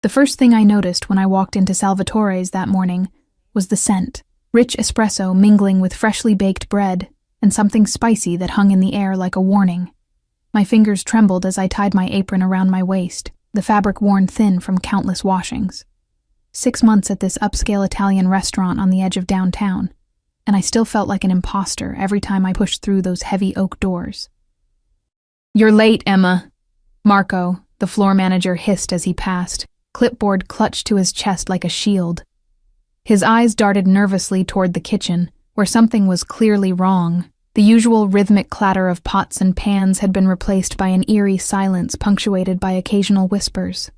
The first thing I noticed when I walked into Salvatore's that morning was the scent, rich espresso mingling with freshly baked bread and something spicy that hung in the air like a warning. My fingers trembled as I tied my apron around my waist, the fabric worn thin from countless washings. 6 months at this upscale Italian restaurant on the edge of downtown, and I still felt like an imposter every time I pushed through those heavy oak doors. "You're late, Emma," Marco, the floor manager, hissed as he passed, clipboard clutched to his chest like a shield. His eyes darted nervously toward the kitchen, where something was clearly wrong. The usual rhythmic clatter of pots and pans had been replaced by an eerie silence punctuated by occasional whispers.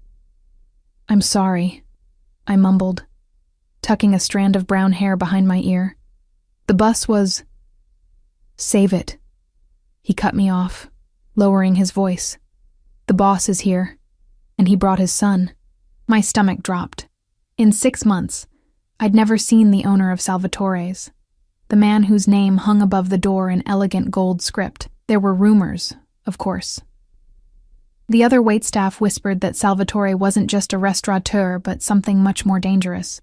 "I'm sorry," I mumbled, tucking a strand of brown hair behind my ear. "The bus was—" "Save it." He cut me off, lowering his voice. "The boss is here," and he brought his son. My stomach dropped. In 6 months, I'd never seen the owner of Salvatore's, the man whose name hung above the door in elegant gold script. There were rumors, of course. The other waitstaff whispered that Salvatore wasn't just a restaurateur, but something much more dangerous.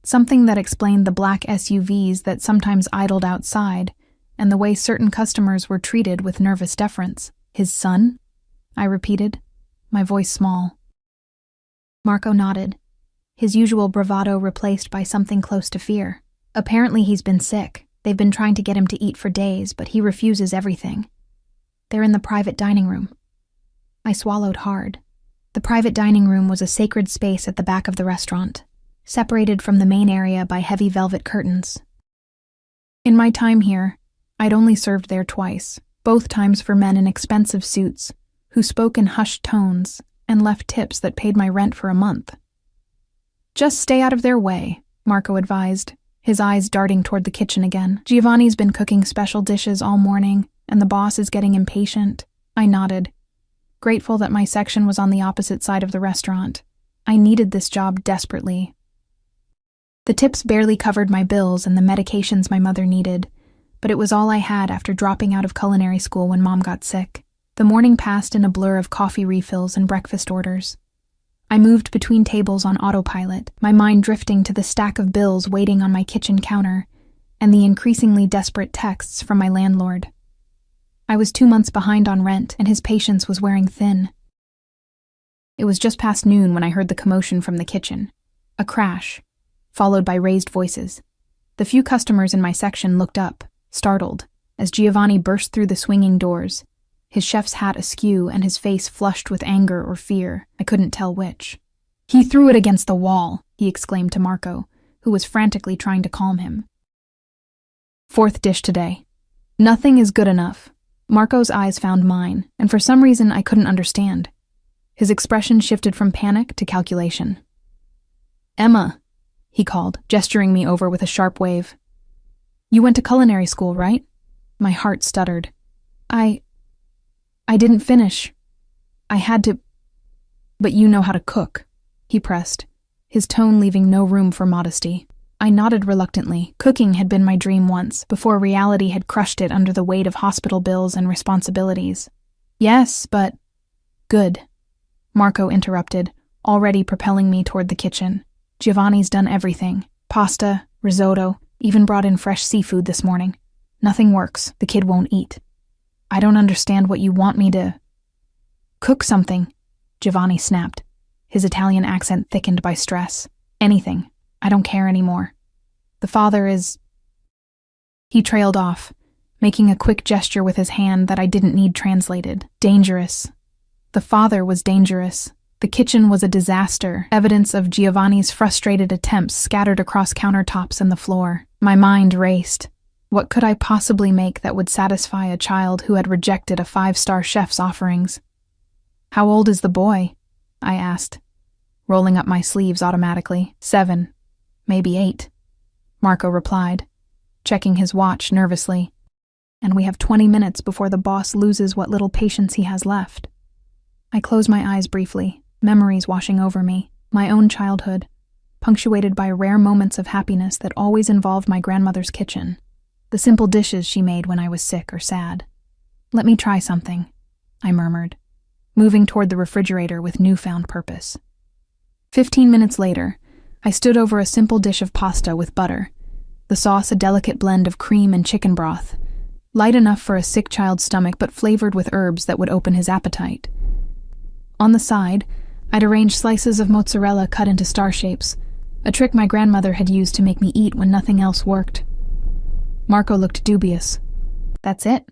Something that explained the black SUVs that sometimes idled outside, and the way certain customers were treated with nervous deference. "His son?" I repeated, my voice small. Marco nodded, his usual bravado replaced by something close to fear. "Apparently he's been sick. They've been trying to get him to eat for days, but he refuses everything. They're in the private dining room." I swallowed hard. The private dining room was a sacred space at the back of the restaurant, separated from the main area by heavy velvet curtains. In my time here, I'd only served there twice, both times for men in expensive suits, who spoke in hushed tones and left tips that paid my rent for a month. "Just stay out of their way," Marco advised, his eyes darting toward the kitchen again. "Giovanni's been cooking special dishes all morning, and the boss is getting impatient." I nodded, grateful that my section was on the opposite side of the restaurant. I needed this job desperately. The tips barely covered my bills and the medications my mother needed, but it was all I had after dropping out of culinary school when Mom got sick. The morning passed in a blur of coffee refills and breakfast orders. I moved between tables on autopilot, my mind drifting to the stack of bills waiting on my kitchen counter and the increasingly desperate texts from my landlord. I was 2 months behind on rent, and his patience was wearing thin. It was just past noon when I heard the commotion from the kitchen. A crash, followed by raised voices. The few customers in my section looked up, startled, as Giovanni burst through the swinging doors, his chef's hat askew and his face flushed with anger or fear. I couldn't tell which. "He threw it against the wall," he exclaimed to Marco, who was frantically trying to calm him. "4th dish today. Nothing is good enough." Marco's eyes found mine, and for some reason I couldn't understand. His expression shifted from panic to calculation. "Emma," he called, gesturing me over with a sharp wave. "You went to culinary school, right?" My heart stuttered. I didn't finish. I had to. "But you know how to cook," he pressed, his tone leaving no room for modesty. I nodded reluctantly. Cooking had been my dream once, before reality had crushed it under the weight of hospital bills and responsibilities. "Yes, but—" "Good," Marco interrupted, already propelling me toward the kitchen. "Giovanni's done everything. Pasta, risotto, even brought in fresh seafood this morning. Nothing works. The kid won't eat." "I don't understand what you want me to—" "Cook something," Giovanni snapped, his Italian accent thickened by stress. "Anything. I don't care anymore. The father is—" He trailed off, making a quick gesture with his hand that I didn't need translated. "Dangerous. The father was dangerous. The kitchen was a disaster, evidence of Giovanni's frustrated attempts scattered across countertops and the floor. My mind raced. What could I possibly make that would satisfy a child who had rejected a 5-star chef's offerings? "How old is the boy?" I asked, rolling up my sleeves automatically. 7, maybe 8, Marco replied, checking his watch nervously. "And we have 20 minutes before the boss loses what little patience he has left." I closed my eyes briefly, memories washing over me, my own childhood, punctuated by rare moments of happiness that always involved my grandmother's kitchen, the simple dishes she made when I was sick or sad. "Let me try something," I murmured, moving toward the refrigerator with newfound purpose. 15 minutes later, I stood over a simple dish of pasta with butter, the sauce a delicate blend of cream and chicken broth, light enough for a sick child's stomach but flavored with herbs that would open his appetite. On the side, I'd arranged slices of mozzarella cut into star shapes, a trick my grandmother had used to make me eat when nothing else worked. Marco looked dubious. "That's it?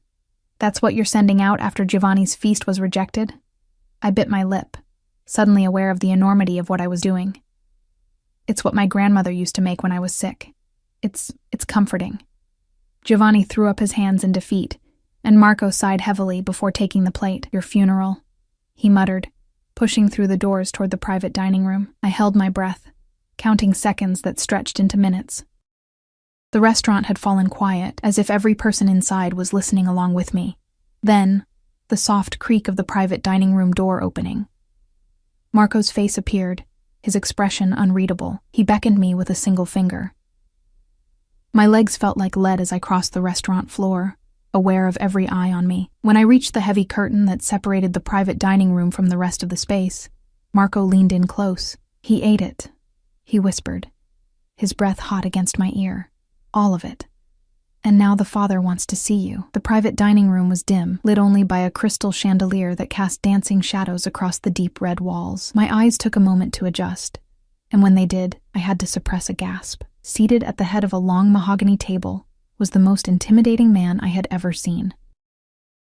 That's what you're sending out after Giovanni's feast was rejected?" I bit my lip, suddenly aware of the enormity of what I was doing. "It's what my grandmother used to make when I was sick. It's comforting." Giovanni threw up his hands in defeat, and Marco sighed heavily before taking the plate. "Your funeral," he muttered, pushing through the doors toward the private dining room. I held my breath, counting seconds that stretched into minutes. The restaurant had fallen quiet, as if every person inside was listening along with me. Then, the soft creak of the private dining room door opening. Marco's face appeared, his expression unreadable. He beckoned me with a single finger. My legs felt like lead as I crossed the restaurant floor, aware of every eye on me. When I reached the heavy curtain that separated the private dining room from the rest of the space, Marco leaned in close. "He ate it," he whispered, his breath hot against my ear. "All of it. And now the father wants to see you." The private dining room was dim, lit only by a crystal chandelier that cast dancing shadows across the deep red walls. My eyes took a moment to adjust, and when they did, I had to suppress a gasp. Seated at the head of a long mahogany table was the most intimidating man I had ever seen.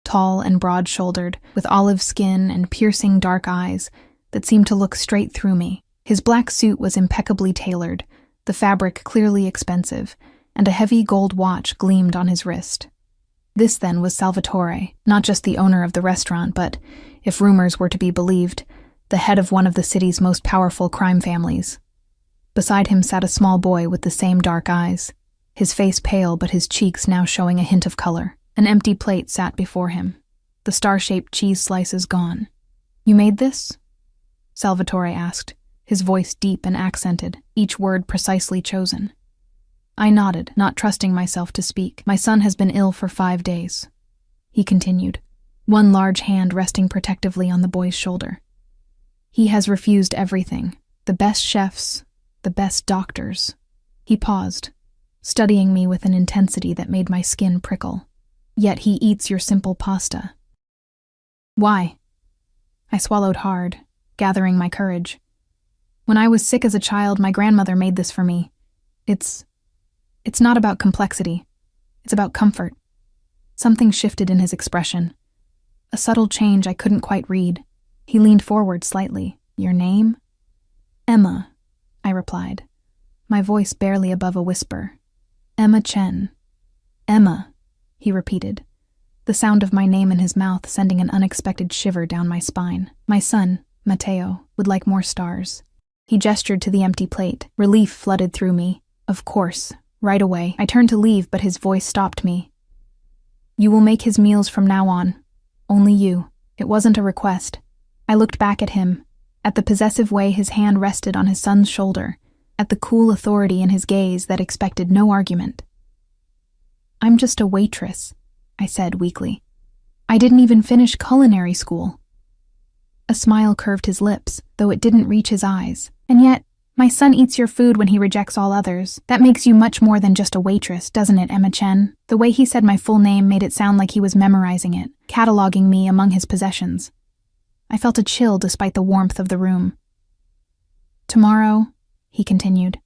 Tall and broad-shouldered, with olive skin and piercing dark eyes that seemed to look straight through me. His black suit was impeccably tailored, the fabric clearly expensive, and a heavy gold watch gleamed on his wrist. This, then, was Salvatore, not just the owner of the restaurant, but, if rumors were to be believed, the head of one of the city's most powerful crime families. Beside him sat a small boy with the same dark eyes, his face pale but his cheeks now showing a hint of color. An empty plate sat before him, the star-shaped cheese slices gone. "You made this?" Salvatore asked, his voice deep and accented, each word precisely chosen. I nodded, not trusting myself to speak. "My son has been ill for 5 days," he continued, one large hand resting protectively on the boy's shoulder. "He has refused everything, the best chefs, the best doctors." He paused, studying me with an intensity that made my skin prickle. "Yet he eats your simple pasta." "Why?" I swallowed hard, gathering my courage. "When I was sick as a child, my grandmother made this for me. It's not about complexity. It's about comfort." Something shifted in his expression. A subtle change I couldn't quite read. He leaned forward slightly. "Your name?" "Emma," I replied, my voice barely above a whisper. "Emma Chen." "Emma," he repeated, the sound of my name in his mouth sending an unexpected shiver down my spine. "My son, Matteo, would like more stars." He gestured to the empty plate. Relief flooded through me. Of course, right away. I turned to leave, but his voice stopped me. "You will make his meals from now on. Only you." It wasn't a request. I looked back at him, at the possessive way his hand rested on his son's shoulder, at the cool authority in his gaze that expected no argument. "I'm just a waitress," I said weakly. "I didn't even finish culinary school." A smile curved his lips, though it didn't reach his eyes. "And yet, my son eats your food when he rejects all others. That makes you much more than just a waitress, doesn't it, Emma Chen?" The way he said my full name made it sound like he was memorizing it, cataloging me among his possessions. I felt a chill despite the warmth of the room. "Tomorrow," he continued,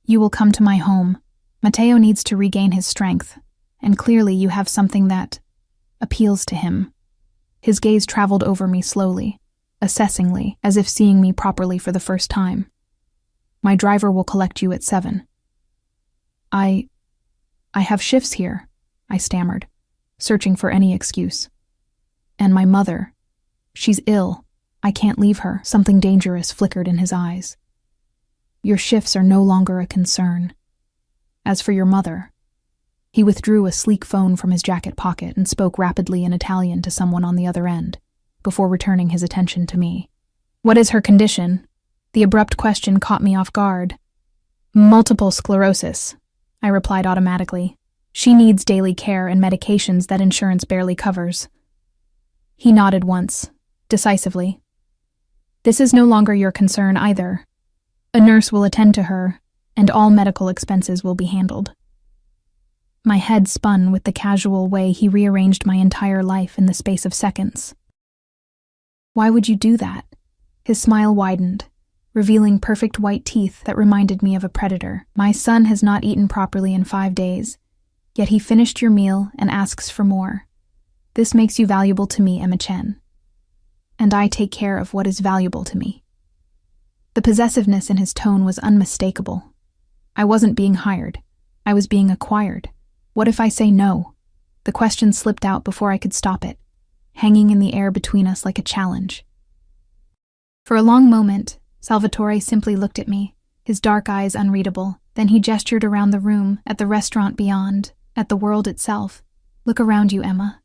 "you will come to my home. Matteo needs to regain his strength, and clearly you have something that appeals to him." His gaze traveled over me slowly, assessingly, as if seeing me properly for the first time. "My driver will collect you at 7. I have shifts here," I stammered, searching for any excuse. "And my mother. She's ill. I can't leave her." Something dangerous flickered in his eyes. "Your shifts are no longer a concern. As for your mother..." He withdrew a sleek phone from his jacket pocket and spoke rapidly in Italian to someone on the other end, before returning his attention to me. "What is her condition?" The abrupt question caught me off guard. "Multiple sclerosis," I replied automatically. "She needs daily care and medications that insurance barely covers." He nodded once, decisively. This is no longer your concern either. A nurse will attend to her, and all medical expenses will be handled. My head spun with the casual way he rearranged my entire life in the space of seconds. Why would you do that? His smile widened, revealing perfect white teeth that reminded me of a predator. My son has not eaten properly in 5 days, yet he finished your meal and asks for more. This makes you valuable to me, Emma Chen. And I take care of what is valuable to me. The possessiveness in his tone was unmistakable. I wasn't being hired. I was being acquired. What if I say no? The question slipped out before I could stop it, hanging in the air between us like a challenge. For a long moment, Salvatore simply looked at me, his dark eyes unreadable. Then he gestured around the room, at the restaurant beyond, at the world itself. Look around you, Emma.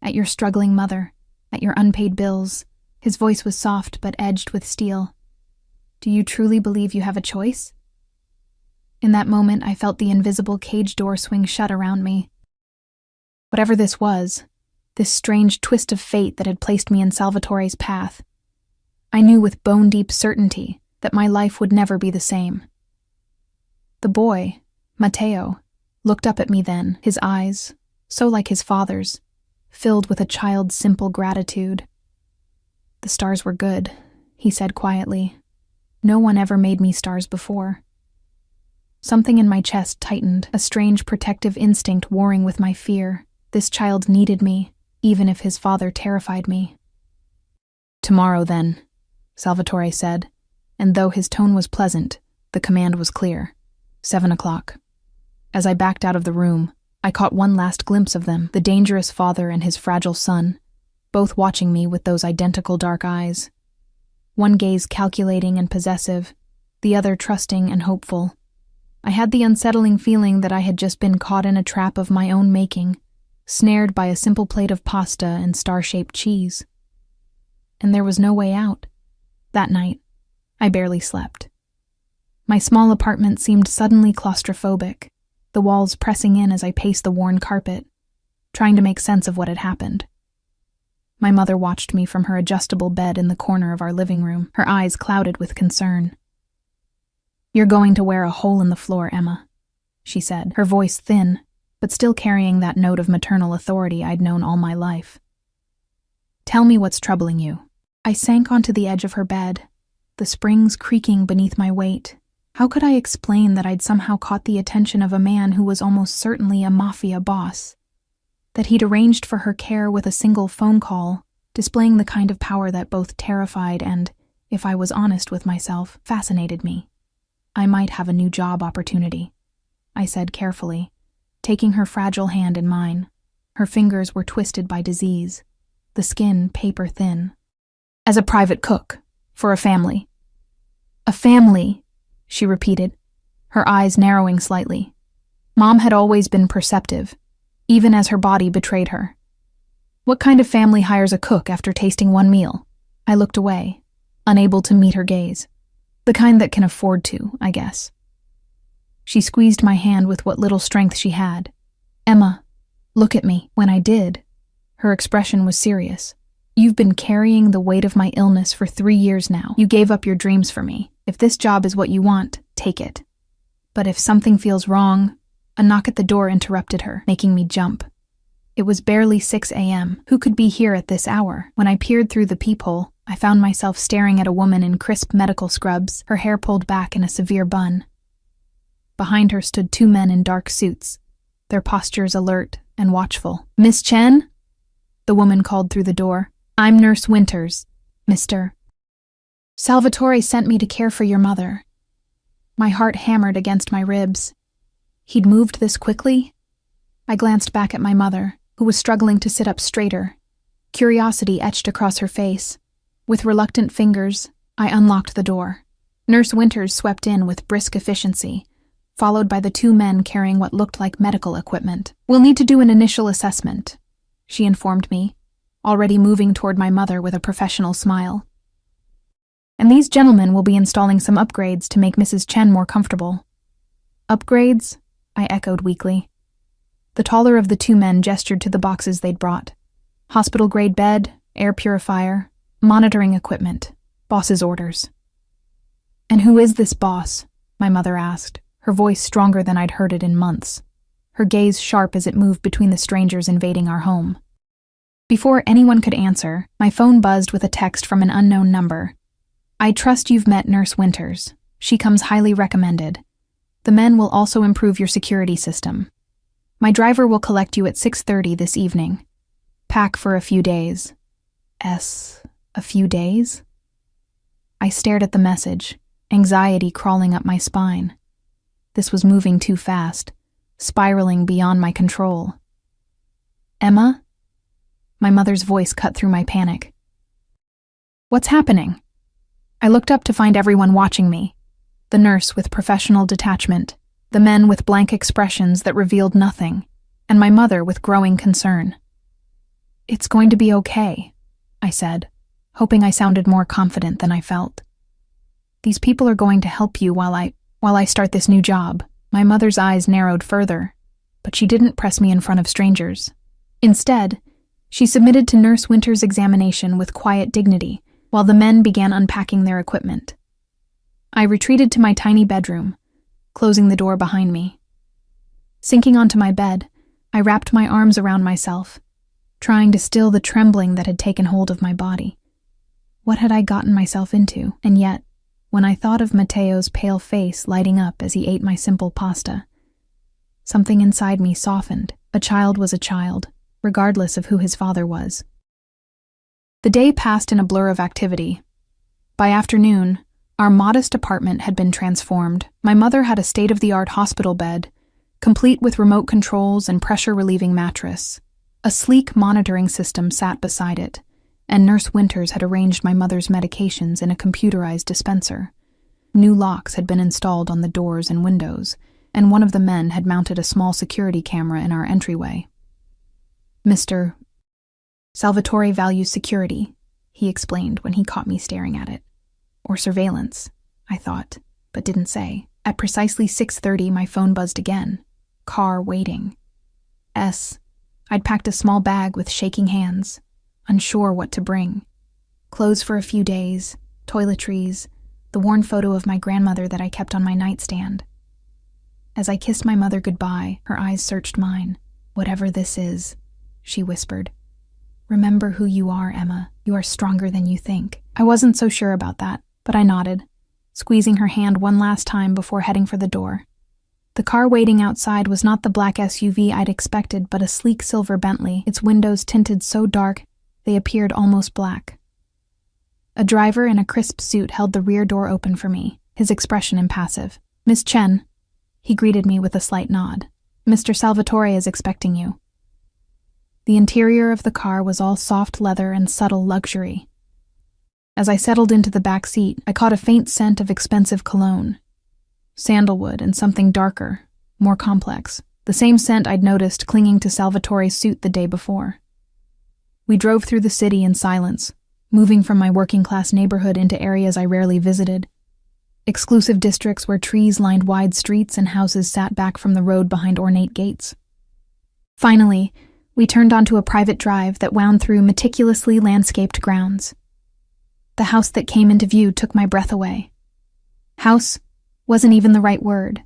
At your struggling mother, at your unpaid bills. His voice was soft but edged with steel. Do you truly believe you have a choice? In that moment, I felt the invisible cage door swing shut around me. Whatever this was, this strange twist of fate that had placed me in Salvatore's path, I knew with bone-deep certainty that my life would never be the same. The boy, Matteo, looked up at me then, his eyes, so like his father's, filled with a child's simple gratitude. The stars were good, he said quietly. No one ever made me stars before. Something in my chest tightened, a strange protective instinct warring with my fear. This child needed me, even if his father terrified me. Tomorrow, then, Salvatore said, and though his tone was pleasant, the command was clear. 7 o'clock. As I backed out of the room, I caught one last glimpse of them, the dangerous father and his fragile son, both watching me with those identical dark eyes. One gaze calculating and possessive, the other trusting and hopeful. I had the unsettling feeling that I had just been caught in a trap of my own making, snared by a simple plate of pasta and star-shaped cheese. And there was no way out. That night, I barely slept. My small apartment seemed suddenly claustrophobic, the walls pressing in as I paced the worn carpet, trying to make sense of what had happened. My mother watched me from her adjustable bed in the corner of our living room, her eyes clouded with concern. You're going to wear a hole in the floor, Emma, she said, her voice thin, but still carrying that note of maternal authority I'd known all my life. Tell me what's troubling you. I sank onto the edge of her bed, the springs creaking beneath my weight. How could I explain that I'd somehow caught the attention of a man who was almost certainly a Mafia boss? That he'd arranged for her care with a single phone call, displaying the kind of power that both terrified and, if I was honest with myself, fascinated me. I might have a new job opportunity, I said carefully, taking her fragile hand in mine. Her fingers were twisted by disease, the skin paper thin. As a private cook, for a family. A family, she repeated, her eyes narrowing slightly. Mom had always been perceptive, even as her body betrayed her. What kind of family hires a cook after tasting one meal? I looked away, unable to meet her gaze. The kind that can afford to, I guess. She squeezed my hand with what little strength she had. Emma, look at me. When I did, her expression was serious. You've been carrying the weight of my illness for 3 years now. You gave up your dreams for me. If this job is what you want, take it. But if something feels wrong, a knock at the door interrupted her, making me jump. It was barely 6 a.m. Who could be here at this hour? When I peered through the peephole, I found myself staring at a woman in crisp medical scrubs, her hair pulled back in a severe bun. Behind her stood 2 men in dark suits, their postures alert and watchful. Miss Chen? The woman called through the door. I'm Nurse Winters, Mr. Salvatore sent me to care for your mother. My heart hammered against my ribs. He'd moved this quickly? I glanced back at my mother, who was struggling to sit up straighter. Curiosity etched across her face. With reluctant fingers, I unlocked the door. Nurse Winters swept in with brisk efficiency, followed by the 2 men carrying what looked like medical equipment. We'll need to do an initial assessment, she informed me, already moving toward my mother with a professional smile. And these gentlemen will be installing some upgrades to make Mrs. Chen more comfortable. Upgrades? I echoed weakly. The taller of the 2 men gestured to the boxes they'd brought. Hospital-grade bed, air purifier, monitoring equipment. Boss's orders. And who is this boss? My mother asked, her voice stronger than I'd heard it in months, her gaze sharp as it moved between the strangers invading our home. Before anyone could answer, my phone buzzed with a text from an unknown number. I trust you've met Nurse Winters. She comes highly recommended. The men will also improve your security system. My driver will collect you at 6:30 this evening. Pack for a few days. A few days? I stared at the message, anxiety crawling up my spine. This was moving too fast, spiraling beyond my control. Emma? My mother's voice cut through my panic. What's happening? I looked up to find everyone watching me. The nurse with professional detachment, the men with blank expressions that revealed nothing, and my mother with growing concern. It's going to be okay, I said, hoping I sounded more confident than I felt. These people are going to help you while I start this new job. My mother's eyes narrowed further, but she didn't press me in front of strangers. Instead, she submitted to Nurse Winter's examination with quiet dignity, while the men began unpacking their equipment. I retreated to my tiny bedroom, closing the door behind me. Sinking onto my bed, I wrapped my arms around myself, trying to still the trembling that had taken hold of my body. What had I gotten myself into? And yet, when I thought of Matteo's pale face lighting up as he ate my simple pasta, something inside me softened. A child was a child, regardless of who his father was. The day passed in a blur of activity. By afternoon, our modest apartment had been transformed. My mother had a state-of-the-art hospital bed, complete with remote controls and pressure-relieving mattress. A sleek monitoring system sat beside it, and Nurse Winters had arranged my mother's medications in a computerized dispenser. New locks had been installed on the doors and windows, and one of the men had mounted a small security camera in our entryway. Mr. Salvatore values security, he explained when he caught me staring at it. Or surveillance, I thought, but didn't say. At precisely 6:30, my phone buzzed again. Car waiting. I'd packed a small bag with shaking hands, unsure what to bring. Clothes for a few days, toiletries, the worn photo of my grandmother that I kept on my nightstand. As I kissed my mother goodbye, her eyes searched mine. Whatever this is, she whispered. Remember who you are, Emma. You are stronger than you think. I wasn't so sure about that, but I nodded, squeezing her hand one last time before heading for the door. The car waiting outside was not the black SUV I'd expected, but a sleek silver Bentley, its windows tinted so dark they appeared almost black. A driver in a crisp suit held the rear door open for me, his expression impassive. Miss Chen, he greeted me with a slight nod. Mr. Salvatore is expecting you. The interior of the car was all soft leather and subtle luxury. As I settled into the back seat, I caught a faint scent of expensive cologne. Sandalwood and something darker, more complex. The same scent I'd noticed clinging to Salvatore's suit the day before. We drove through the city in silence, moving from my working-class neighborhood into areas I rarely visited. Exclusive districts where trees lined wide streets and houses sat back from the road behind ornate gates. Finally, we turned onto a private drive that wound through meticulously landscaped grounds. The house that came into view took my breath away. House wasn't even the right word.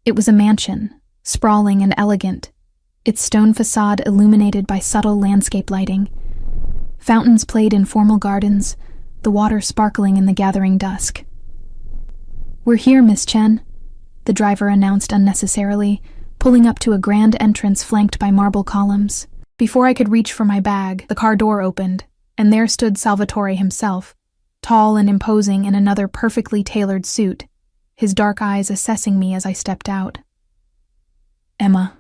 It was a mansion, sprawling and elegant, its stone facade illuminated by subtle landscape lighting. Fountains played in formal gardens, the water sparkling in the gathering dusk. We're here, Miss Chen, the driver announced unnecessarily, pulling up to a grand entrance flanked by marble columns. Before I could reach for my bag, the car door opened, and there stood Salvatore himself, tall and imposing in another perfectly tailored suit, his dark eyes assessing me as I stepped out. Emma,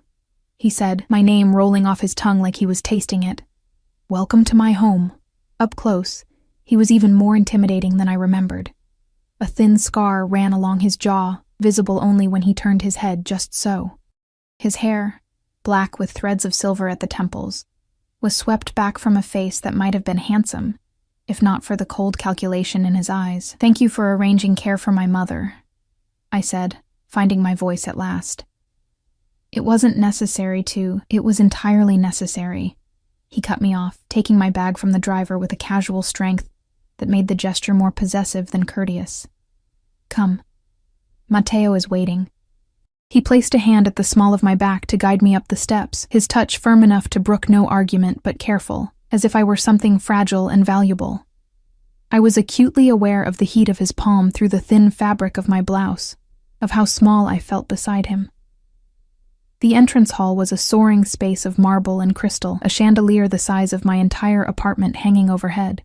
he said, my name rolling off his tongue like he was tasting it. Welcome to my home. Up close, he was even more intimidating than I remembered. A thin scar ran along his jaw, visible only when he turned his head just so. His hair, black with threads of silver at the temples, was swept back from a face that might have been handsome, if not for the cold calculation in his eyes. Thank you for arranging care for my mother, I said, finding my voice at last. It wasn't necessary to, it was entirely necessary. He cut me off, taking my bag from the driver with a casual strength that made the gesture more possessive than courteous. Come. Matteo is waiting. He placed a hand at the small of my back to guide me up the steps, his touch firm enough to brook no argument but careful, as if I were something fragile and valuable. I was acutely aware of the heat of his palm through the thin fabric of my blouse, of how small I felt beside him. The entrance hall was a soaring space of marble and crystal, a chandelier the size of my entire apartment hanging overhead.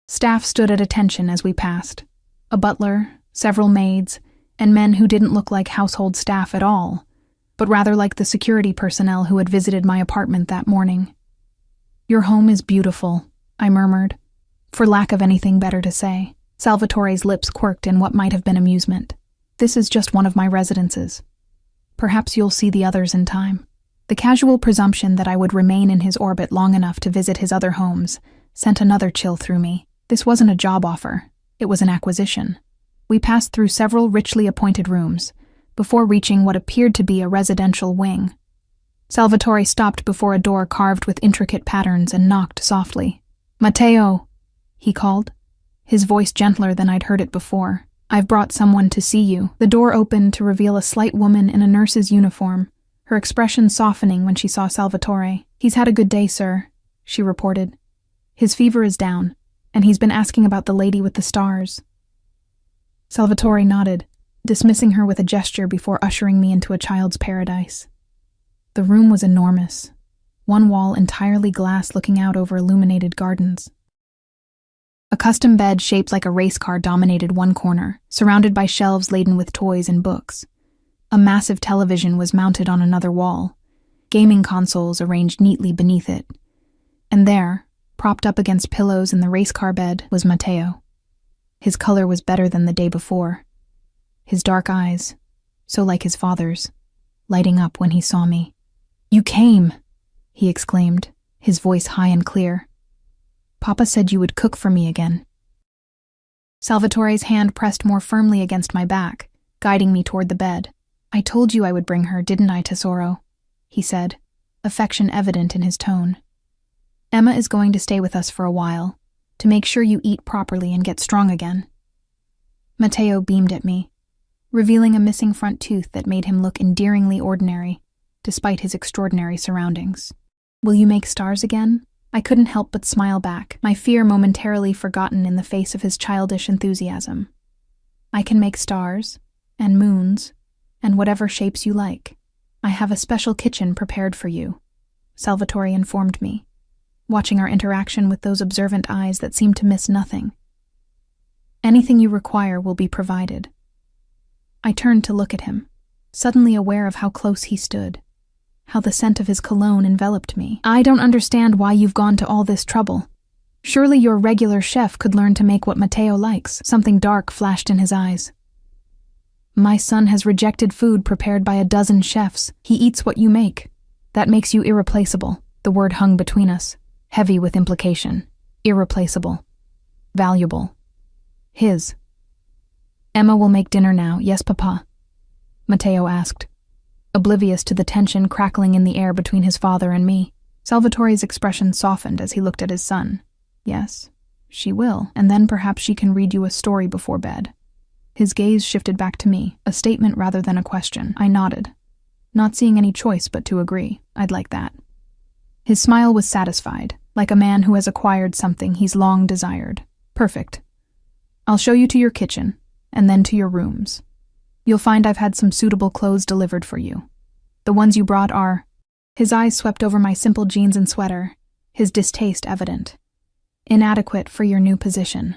Staff stood at attention as we passed. A butler, several maids, and men who didn't look like household staff at all, but rather like the security personnel who had visited my apartment that morning. Your home is beautiful, I murmured, for lack of anything better to say. Salvatore's lips quirked in what might have been amusement. This is just one of my residences. Perhaps you'll see the others in time. The casual presumption that I would remain in his orbit long enough to visit his other homes sent another chill through me. This wasn't a job offer. It was an acquisition. We passed through several richly appointed rooms, before reaching what appeared to be a residential wing. Salvatore stopped before a door carved with intricate patterns and knocked softly. Matteo, he called, his voice gentler than I'd heard it before. I've brought someone to see you. The door opened to reveal a slight woman in a nurse's uniform, her expression softening when she saw Salvatore. He's had a good day, sir, she reported. His fever is down, and he's been asking about the lady with the stars. Salvatore nodded, dismissing her with a gesture before ushering me into a child's paradise. The room was enormous, one wall entirely glass looking out over illuminated gardens. A custom bed shaped like a race car dominated one corner, surrounded by shelves laden with toys and books. A massive television was mounted on another wall, gaming consoles arranged neatly beneath it. And there, propped up against pillows in the race car bed, was Matteo. His color was better than the day before. His dark eyes, so like his father's, lighting up when he saw me. "You came!" he exclaimed, his voice high and clear. "Papa said you would cook for me again." Salvatore's hand pressed more firmly against my back, guiding me toward the bed. "I told you I would bring her, didn't I, tesoro?" he said, affection evident in his tone. "Emma is going to stay with us for a while, to make sure you eat properly and get strong again." Matteo beamed at me, revealing a missing front tooth that made him look endearingly ordinary, despite his extraordinary surroundings. "Will you make stars again?" I couldn't help but smile back, my fear momentarily forgotten in the face of his childish enthusiasm. "I can make stars, and moons, and whatever shapes you like. I have a special kitchen prepared for you," Salvatore informed me, watching our interaction with those observant eyes that seemed to miss nothing. "Anything you require will be provided." I turned to look at him, suddenly aware of how close he stood, how the scent of his cologne enveloped me. "I don't understand why you've gone to all this trouble. Surely your regular chef could learn to make what Matteo likes." Something dark flashed in his eyes. "My son has rejected food prepared by a dozen chefs. He eats what you make. That makes you irreplaceable." The word hung between us, heavy with implication. Irreplaceable. Valuable. His. "Emma will make dinner now, yes, Papa?" Matteo asked, oblivious to the tension crackling in the air between his father and me. Salvatore's expression softened as he looked at his son. "Yes, she will, and then perhaps she can read you a story before bed." His gaze shifted back to me, a statement rather than a question. I nodded, not seeing any choice but to agree. I'd like that. His smile was satisfied, like a man who has acquired something he's long desired. "Perfect. I'll show you to your kitchen, and then to your rooms. You'll find I've had some suitable clothes delivered for you. The ones you brought are—" His eyes swept over my simple jeans and sweater, his distaste evident. "Inadequate for your new position."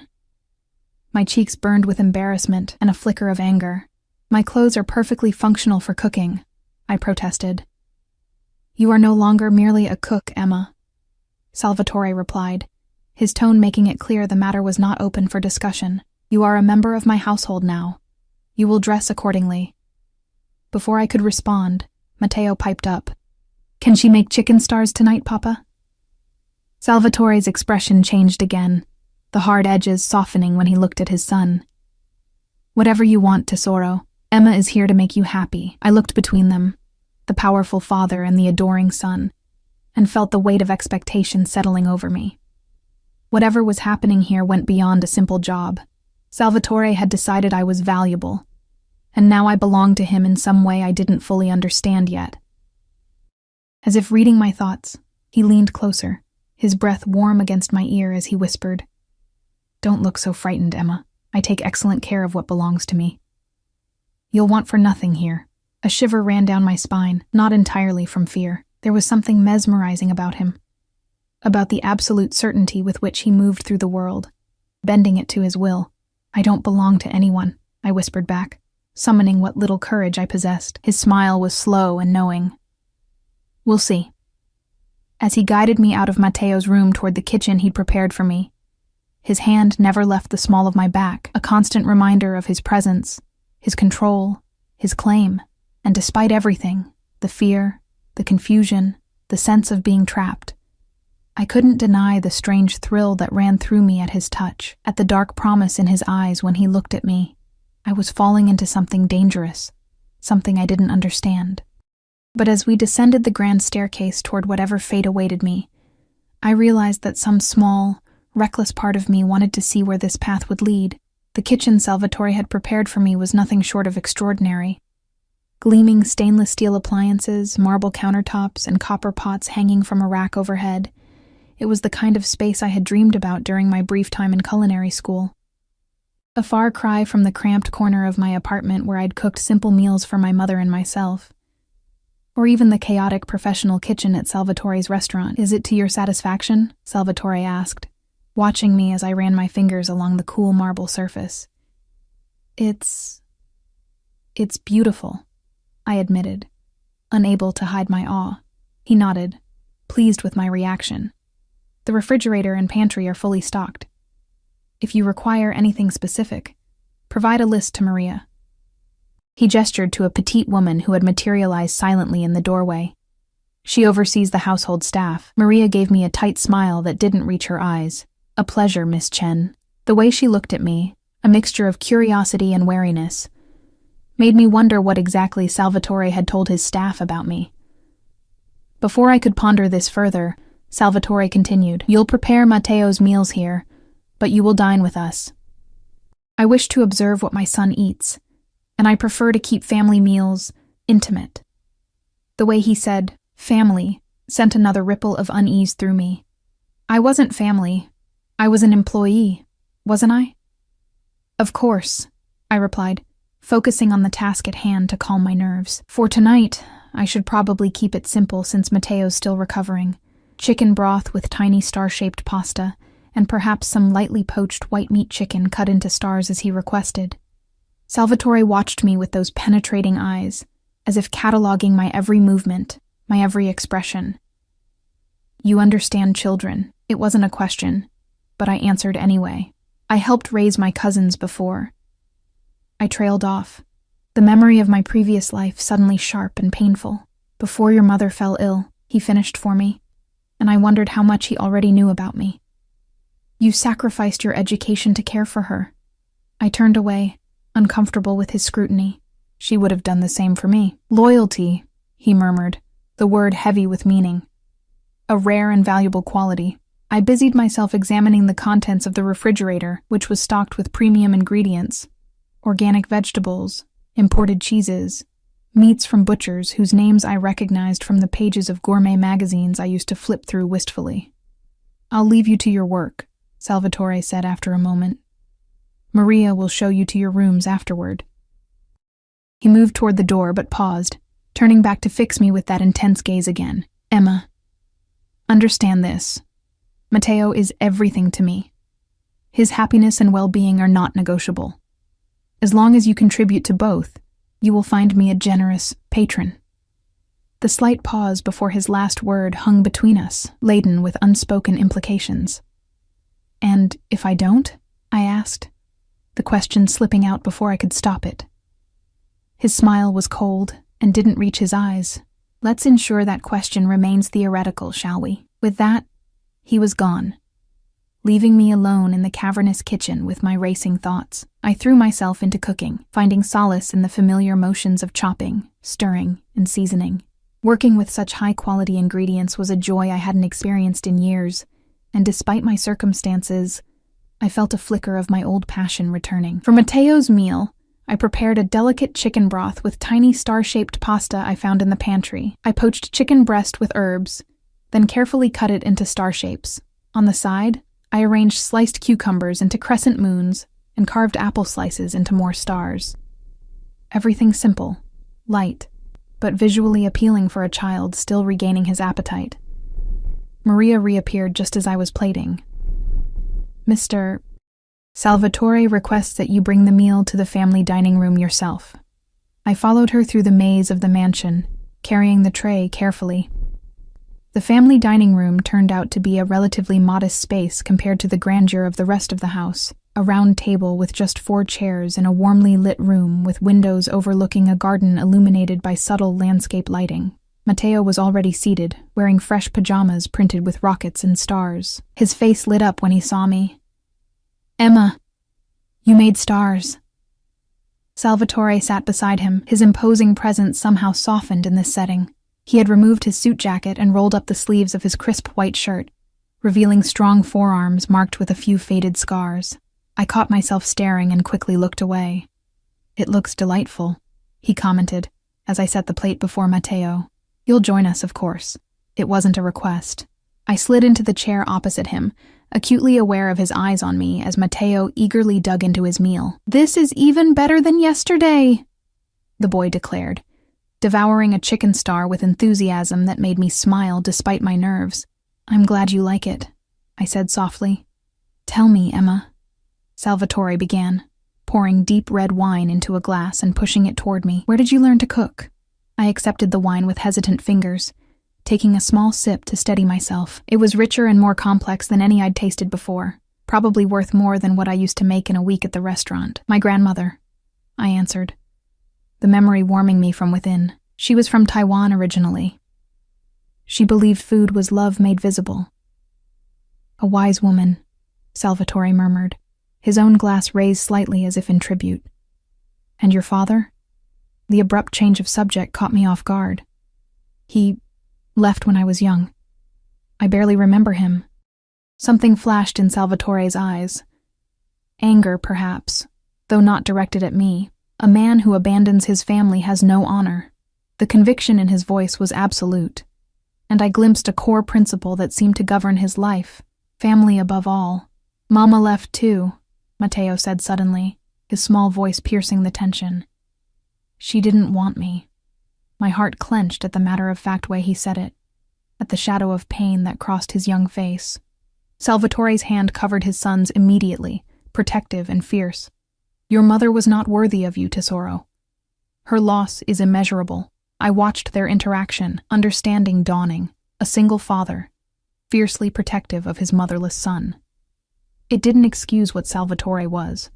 My cheeks burned with embarrassment and a flicker of anger. "My clothes are perfectly functional for cooking," I protested. "You are no longer merely a cook, Emma," Salvatore replied, his tone making it clear the matter was not open for discussion. "You are a member of my household now. You will dress accordingly." Before I could respond, Matteo piped up. "Can she make chicken stars tonight, Papa?" Salvatore's expression changed again, the hard edges softening when he looked at his son. "Whatever you want, tesoro. Emma is here to make you happy." I looked between them, the powerful father and the adoring son, and felt the weight of expectation settling over me. Whatever was happening here went beyond a simple job. Salvatore had decided I was valuable, and now I belonged to him in some way I didn't fully understand yet. As if reading my thoughts, he leaned closer, his breath warm against my ear as he whispered, "Don't look so frightened, Emma. I take excellent care of what belongs to me. You'll want for nothing here." A shiver ran down my spine, not entirely from fear. There was something mesmerizing about him, about the absolute certainty with which he moved through the world, bending it to his will. "I don't belong to anyone," I whispered back, summoning what little courage I possessed. His smile was slow and knowing. "We'll see." As he guided me out of Matteo's room toward the kitchen he'd prepared for me, his hand never left the small of my back, a constant reminder of his presence, his control, his claim. And despite everything, the fear, the confusion, the sense of being trapped, I couldn't deny the strange thrill that ran through me at his touch, at the dark promise in his eyes when he looked at me. I was falling into something dangerous, something I didn't understand. But as we descended the grand staircase toward whatever fate awaited me, I realized that some small, reckless part of me wanted to see where this path would lead. The kitchen Salvatore had prepared for me was nothing short of extraordinary. Gleaming stainless steel appliances, marble countertops, and copper pots hanging from a rack overhead. It was the kind of space I had dreamed about during my brief time in culinary school. A far cry from the cramped corner of my apartment where I'd cooked simple meals for my mother and myself. Or even the chaotic professional kitchen at Salvatore's restaurant. "Is it to your satisfaction?" Salvatore asked, watching me as I ran my fingers along the cool marble surface. It's beautiful," I admitted, unable to hide my awe. He nodded, pleased with my reaction. "The refrigerator and pantry are fully stocked. If you require anything specific, provide a list to Maria." He gestured to a petite woman who had materialized silently in the doorway. "She oversees the household staff." Maria gave me a tight smile that didn't reach her eyes. "A pleasure, Miss Chen." The way she looked at me, a mixture of curiosity and wariness, made me wonder what exactly Salvatore had told his staff about me. Before I could ponder this further, Salvatore continued, "You'll prepare Matteo's meals here, but you will dine with us. I wish to observe what my son eats, and I prefer to keep family meals intimate." The way he said, "family," sent another ripple of unease through me. I wasn't family. I was an employee, wasn't I? "Of course," I replied, focusing on the task at hand to calm my nerves. "For tonight, I should probably keep it simple since Matteo's still recovering. Chicken broth with tiny star-shaped pasta, and perhaps some lightly poached white meat chicken cut into stars as he requested." Salvatore watched me with those penetrating eyes, as if cataloging my every movement, my every expression. "You understand children." It wasn't a question, but I answered anyway. "I helped raise my cousins before." I trailed off, the memory of my previous life suddenly sharp and painful. "Before your mother fell ill," he finished for me, and I wondered how much he already knew about me. "You sacrificed your education to care for her." I turned away, uncomfortable with his scrutiny. "She would have done the same for me." "Loyalty," he murmured, the word heavy with meaning. "A rare and valuable quality." I busied myself examining the contents of the refrigerator, which was stocked with premium ingredients. Organic vegetables, imported cheeses, meats from butchers whose names I recognized from the pages of gourmet magazines I used to flip through wistfully. "I'll leave you to your work," Salvatore said after a moment. "Maria will show you to your rooms afterward." He moved toward the door but paused, turning back to fix me with that intense gaze again. "Emma, understand this. Matteo is everything to me. His happiness and well-being are not negotiable. As long as you contribute to both, you will find me a generous patron." The slight pause before his last word hung between us, laden with unspoken implications. "And if I don't?" I asked, the question slipping out before I could stop it. His smile was cold and didn't reach his eyes. "Let's ensure that question remains theoretical, shall we?" With that, he was gone, leaving me alone in the cavernous kitchen with my racing thoughts. I threw myself into cooking, finding solace in the familiar motions of chopping, stirring, and seasoning. Working with such high-quality ingredients was a joy I hadn't experienced in years, and despite my circumstances, I felt a flicker of my old passion returning. For Matteo's meal, I prepared a delicate chicken broth with tiny star-shaped pasta I found in the pantry. I poached chicken breast with herbs, then carefully cut it into star shapes. On the side, I arranged sliced cucumbers into crescent moons and carved apple slices into more stars. Everything simple, light, but visually appealing for a child still regaining his appetite. Maria reappeared just as I was plating. Mr. Salvatore requests that you bring the meal to the family dining room yourself. I followed her through the maze of the mansion, carrying the tray carefully. The family dining room turned out to be a relatively modest space compared to the grandeur of the rest of the house, a round table with just 4 chairs in a warmly lit room with windows overlooking a garden illuminated by subtle landscape lighting. Matteo was already seated, wearing fresh pajamas printed with rockets and stars. His face lit up when he saw me. "Emma, you made stars." Salvatore sat beside him, his imposing presence somehow softened in this setting. He had removed his suit jacket and rolled up the sleeves of his crisp white shirt, revealing strong forearms marked with a few faded scars. I caught myself staring and quickly looked away. "It looks delightful," he commented, as I set the plate before Matteo. "You'll join us, of course." It wasn't a request. I slid into the chair opposite him, acutely aware of his eyes on me as Matteo eagerly dug into his meal. "This is even better than yesterday," the boy declared, devouring a chicken star with enthusiasm that made me smile despite my nerves. "I'm glad you like it," I said softly. "Tell me, Emma," Salvatore began, pouring deep red wine into a glass and pushing it toward me. "Where did you learn to cook?" I accepted the wine with hesitant fingers, taking a small sip to steady myself. It was richer and more complex than any I'd tasted before, probably worth more than what I used to make in a week at the restaurant. "My grandmother," I answered, the memory warming me from within. She was from Taiwan originally. She believed food was love made visible. "A wise woman," Salvatore murmured, his own glass raised slightly as if in tribute. "And your father?" The abrupt change of subject caught me off guard. "He left when I was young. I barely remember him." Something flashed in Salvatore's eyes. Anger, perhaps, though not directed at me. A man who abandons his family has no honor. The conviction in his voice was absolute, and I glimpsed a core principle that seemed to govern his life: family above all. "Mama left too," Matteo said suddenly, his small voice piercing the tension. "She didn't want me." My heart clenched at the matter-of-fact way he said it, at the shadow of pain that crossed his young face. Salvatore's hand covered his son's immediately, protective and fierce. "Your mother was not worthy of you, Tesoro. Her loss is immeasurable." I watched their interaction, understanding dawning, a single father, fiercely protective of his motherless son. It didn't excuse what Salvatore was,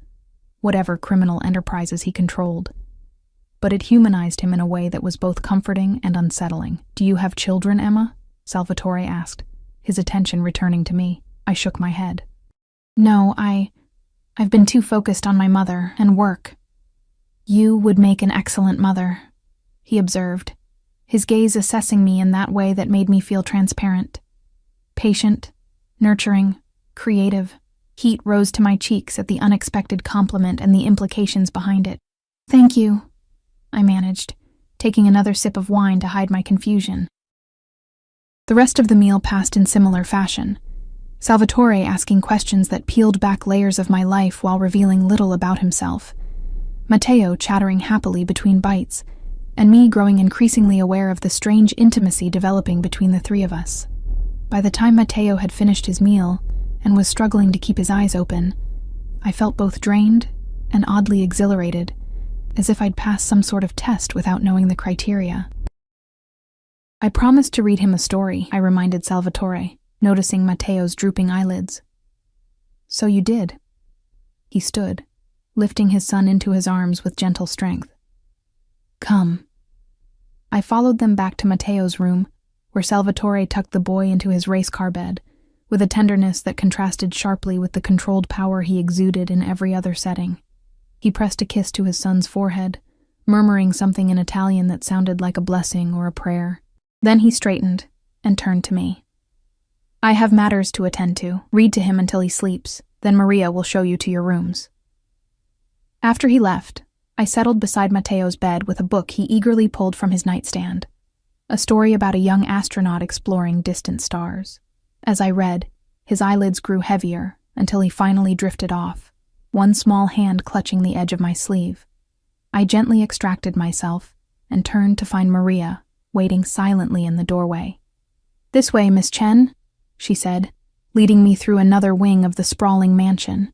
whatever criminal enterprises he controlled, but it humanized him in a way that was both comforting and unsettling. "Do you have children, Emma?" Salvatore asked, his attention returning to me. I shook my head. "No, I've been too focused on my mother and work." "You would make an excellent mother," he observed, his gaze assessing me in that way that made me feel transparent. Patient, nurturing, creative. Heat rose to my cheeks at the unexpected compliment and the implications behind it. "Thank you," I managed, taking another sip of wine to hide my confusion. The rest of the meal passed in similar fashion, Salvatore asking questions that peeled back layers of my life while revealing little about himself, Matteo chattering happily between bites, and me growing increasingly aware of the strange intimacy developing between the three of us. By the time Matteo had finished his meal and was struggling to keep his eyes open, I felt both drained and oddly exhilarated, as if I'd passed some sort of test without knowing the criteria. "I promised to read him a story," I reminded Salvatore, noticing Matteo's drooping eyelids. "So you did." He stood, lifting his son into his arms with gentle strength. "Come." I followed them back to Matteo's room, where Salvatore tucked the boy into his race car bed, with a tenderness that contrasted sharply with the controlled power he exuded in every other setting. He pressed a kiss to his son's forehead, murmuring something in Italian that sounded like a blessing or a prayer. Then he straightened and turned to me. I have matters to attend to. Read to him until he sleeps, then Maria will show you to your rooms. After he left, I settled beside Mateo's bed with a book he eagerly pulled from his nightstand. A story about a young astronaut exploring distant stars. As I read, his eyelids grew heavier until he finally drifted off, one small hand clutching the edge of my sleeve. I gently extracted myself and turned to find Maria waiting silently in the doorway. "This way, Miss Chen," she said, leading me through another wing of the sprawling mansion.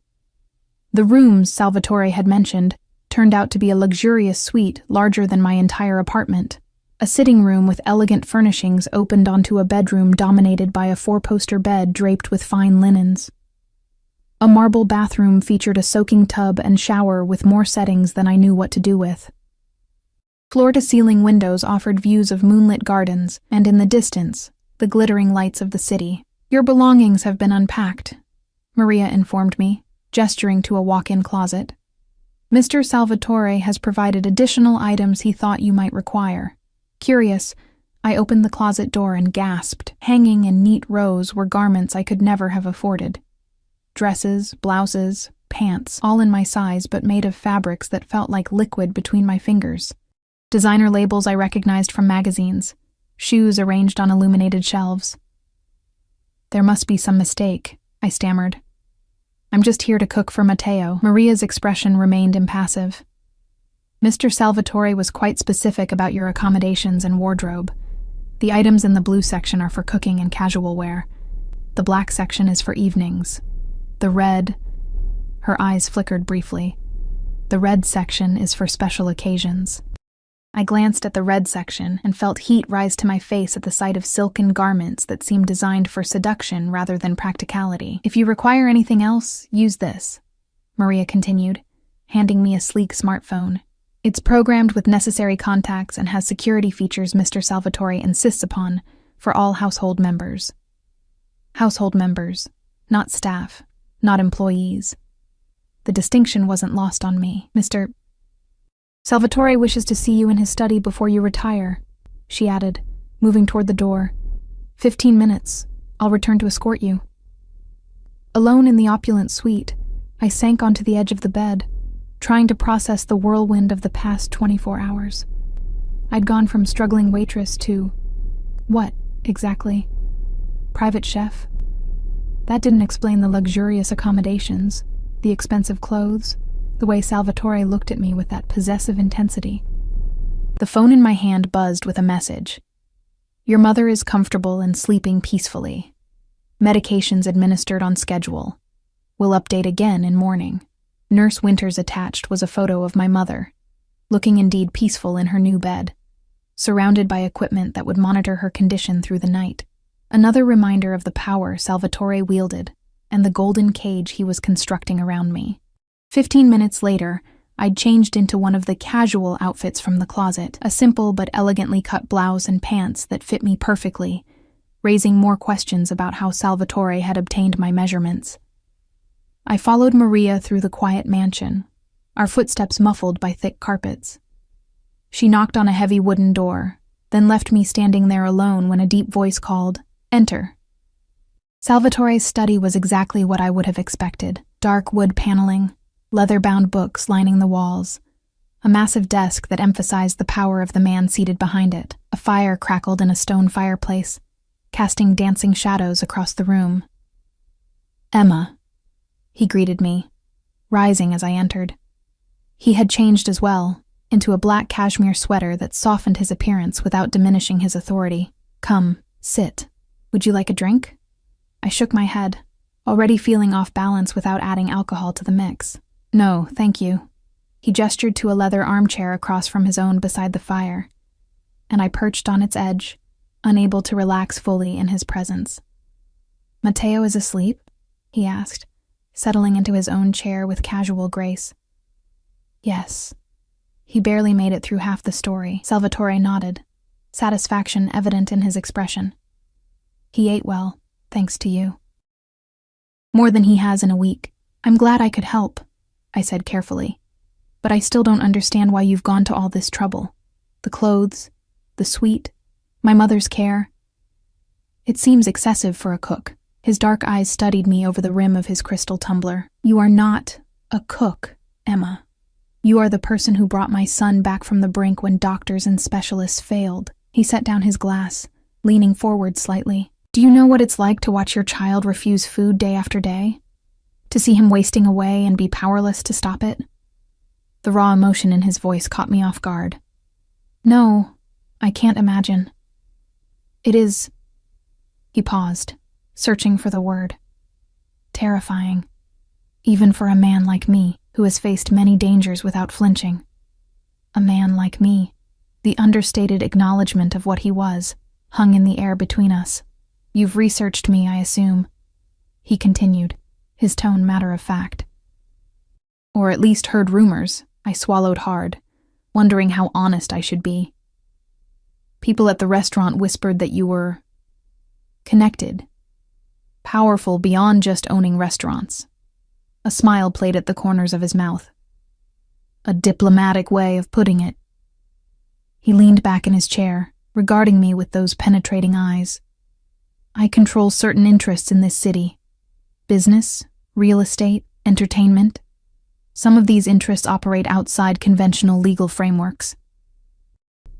The rooms Salvatore had mentioned turned out to be a luxurious suite larger than my entire apartment. A sitting room with elegant furnishings opened onto a bedroom dominated by a four-poster bed draped with fine linens. A marble bathroom featured a soaking tub and shower with more settings than I knew what to do with. Floor-to-ceiling windows offered views of moonlit gardens, and in the distance, the glittering lights of the city. "Your belongings have been unpacked," Maria informed me, gesturing to a walk-in closet. "Mr. Salvatore has provided additional items he thought you might require." Curious, I opened the closet door and gasped. Hanging in neat rows were garments I could never have afforded. Dresses, blouses, pants, all in my size but made of fabrics that felt like liquid between my fingers. Designer labels I recognized from magazines, shoes arranged on illuminated shelves. "There must be some mistake," I stammered. "I'm just here to cook for Mateo." Maria's expression remained impassive. "Mr. Salvatore was quite specific about your accommodations and wardrobe. The items in the blue section are for cooking and casual wear. The black section is for evenings. The red..." Her eyes flickered briefly. "The red section is for special occasions." I glanced at the red section and felt heat rise to my face at the sight of silken garments that seemed designed for seduction rather than practicality. "If you require anything else, use this," Maria continued, handing me a sleek smartphone. "It's programmed with necessary contacts and has security features Mr. Salvatore insists upon for all household members." Household members, not staff, not employees. The distinction wasn't lost on me. "Mr. Salvatore wishes to see you in his study before you retire," she added, moving toward the door. 15 minutes. I'll return to escort you." Alone in the opulent suite, I sank onto the edge of the bed, trying to process the whirlwind of the past 24 hours. I'd gone from struggling waitress to... what, exactly? Private chef? That didn't explain the luxurious accommodations, the expensive clothes, the way Salvatore looked at me with that possessive intensity. The phone in my hand buzzed with a message. "Your mother is comfortable and sleeping peacefully. Medications administered on schedule. Will update again in morning." Nurse Winters attached was a photo of my mother, looking indeed peaceful in her new bed, surrounded by equipment that would monitor her condition through the night. Another reminder of the power Salvatore wielded and the golden cage he was constructing around me. 15 minutes later, I'd changed into one of the casual outfits from the closet, a simple but elegantly cut blouse and pants that fit me perfectly, raising more questions about how Salvatore had obtained my measurements. I followed Maria through the quiet mansion, our footsteps muffled by thick carpets. She knocked on a heavy wooden door, then left me standing there alone when a deep voice called, "Enter." Salvatore's study was exactly what I would have expected. Dark wood paneling, leather-bound books lining the walls, a massive desk that emphasized the power of the man seated behind it. A fire crackled in a stone fireplace, casting dancing shadows across the room. "Emma," he greeted me, rising as I entered. He had changed as well, into a black cashmere sweater that softened his appearance without diminishing his authority. "Come, sit. Would you like a drink?" I shook my head, already feeling off balance without adding alcohol to the mix. "No, thank you." He gestured to a leather armchair across from his own beside the fire, and I perched on its edge, unable to relax fully in his presence. "Mateo is asleep?" he asked, settling into his own chair with casual grace. "Yes." He barely made it through half the story. Salvatore nodded, satisfaction evident in his expression. "He ate well, thanks to you." "More than he has in a week. I'm glad I could help," I said carefully. "But I still don't understand why you've gone to all this trouble. The clothes, the suite, my mother's care. It seems excessive for a cook." His dark eyes studied me over the rim of his crystal tumbler. "You are not a cook, Emma. You are the person who brought my son back from the brink when doctors and specialists failed." He set down his glass, leaning forward slightly. "Do you know what it's like to watch your child refuse food day after day? To see him wasting away and be powerless to stop it?" The raw emotion in his voice caught me off guard. "No, I can't imagine. It is—" He paused, searching for the word. "Terrifying, even for a man like me, who has faced many dangers without flinching. A man like me." The understated acknowledgement of what he was hung in the air between us. "You've researched me, I assume," he continued, his tone matter of fact. "Or at least heard rumors." I swallowed hard, wondering how honest I should be. "People at the restaurant whispered that you were connected, powerful beyond just owning restaurants." A smile played at the corners of his mouth. "A diplomatic way of putting it." He leaned back in his chair, regarding me with those penetrating eyes. "I control certain interests in this city. Business, real estate, entertainment. Some of these interests operate outside conventional legal frameworks."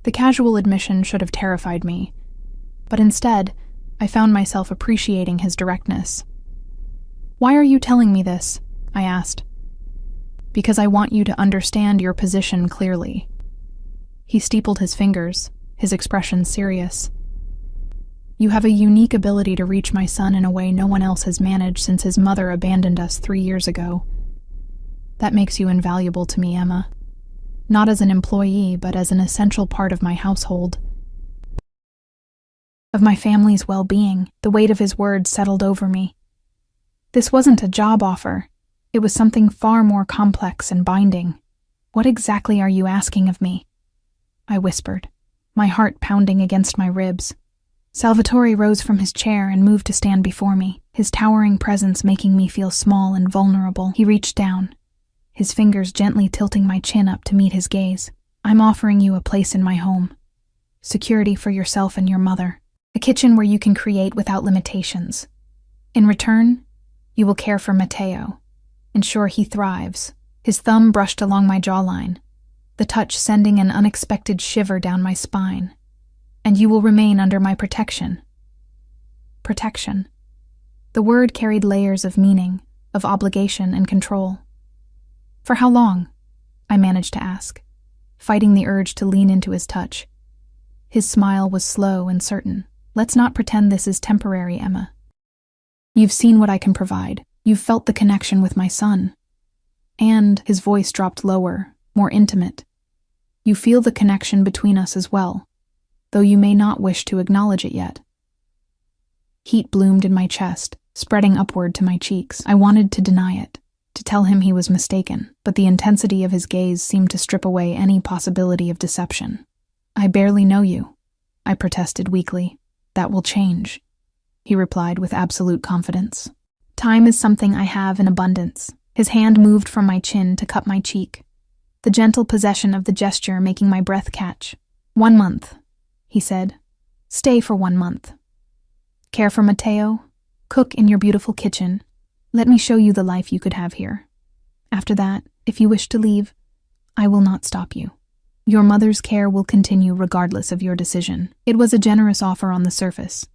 The casual admission should have terrified me, but instead, I found myself appreciating his directness. "Why are you telling me this?" I asked. "Because I want you to understand your position clearly." He steepled his fingers, his expression serious. "You have a unique ability to reach my son in a way no one else has managed since his mother abandoned us 3 years ago. That makes you invaluable to me, Emma. Not as an employee, but as an essential part of my household, of my family's well-being." The weight of his words settled over me. This wasn't a job offer. It was something far more complex and binding. "What exactly are you asking of me?" I whispered, my heart pounding against my ribs. Salvatore rose from his chair and moved to stand before me, his towering presence making me feel small and vulnerable. He reached down, his fingers gently tilting my chin up to meet his gaze. "I'm offering you a place in my home. Security for yourself and your mother. A kitchen where you can create without limitations. In return, you will care for Matteo, ensure he thrives." His thumb brushed along my jawline, the touch sending an unexpected shiver down my spine. "And you will remain under my protection." Protection. The word carried layers of meaning, of obligation and control. "For how long?" I managed to ask, fighting the urge to lean into his touch. His smile was slow and certain. "Let's not pretend this is temporary, Emma. You've seen what I can provide. You've felt the connection with my son. And," his voice dropped lower, more intimate, "you feel the connection between us as well, though you may not wish to acknowledge it yet." Heat bloomed in my chest, spreading upward to my cheeks. I wanted to deny it, to tell him he was mistaken, but the intensity of his gaze seemed to strip away any possibility of deception. "I barely know you," I protested weakly. "That will change," he replied with absolute confidence. "Time is something I have in abundance." His hand moved from my chin to cup my cheek, the gentle possession of the gesture making my breath catch. 1 month, he said. "Stay for 1 month. Care for Matteo, cook in your beautiful kitchen. Let me show you the life you could have here. After that, if you wish to leave, I will not stop you. Your mother's care will continue regardless of your decision." It was a generous offer on the surface,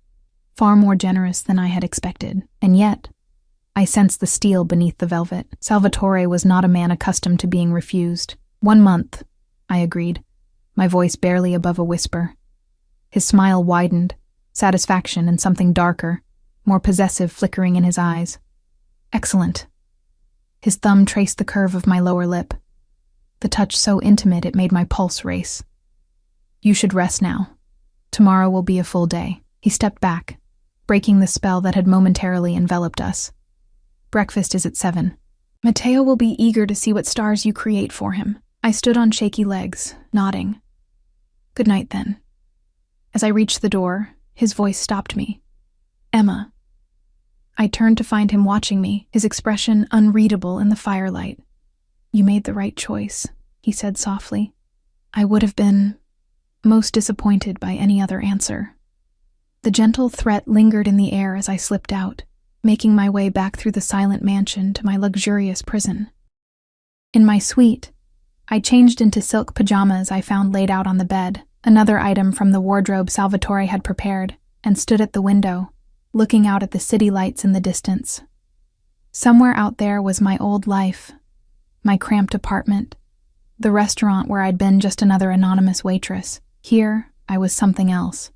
far more generous than I had expected, and yet, I sensed the steel beneath the velvet. Salvatore was not a man accustomed to being refused. 1 month, I agreed, my voice barely above a whisper. His smile widened, satisfaction and something darker, more possessive flickering in his eyes. "Excellent." His thumb traced the curve of my lower lip, the touch so intimate it made my pulse race. "You should rest now. Tomorrow will be a full day." He stepped back, breaking the spell that had momentarily enveloped us. "Breakfast is at 7. Matteo will be eager to see what stars you create for him." I stood on shaky legs, nodding. "Good night, then." As I reached the door, his voice stopped me. "Emma." I turned to find him watching me, his expression unreadable in the firelight. "You made the right choice," he said softly. "I would have been most disappointed by any other answer." The gentle threat lingered in the air as I slipped out, making my way back through the silent mansion to my luxurious prison. In my suite, I changed into silk pajamas I found laid out on the bed, another item from the wardrobe Salvatore had prepared, and stood at the window, looking out at the city lights in the distance. Somewhere out there was my old life, my cramped apartment, the restaurant where I'd been just another anonymous waitress. Here, I was something else.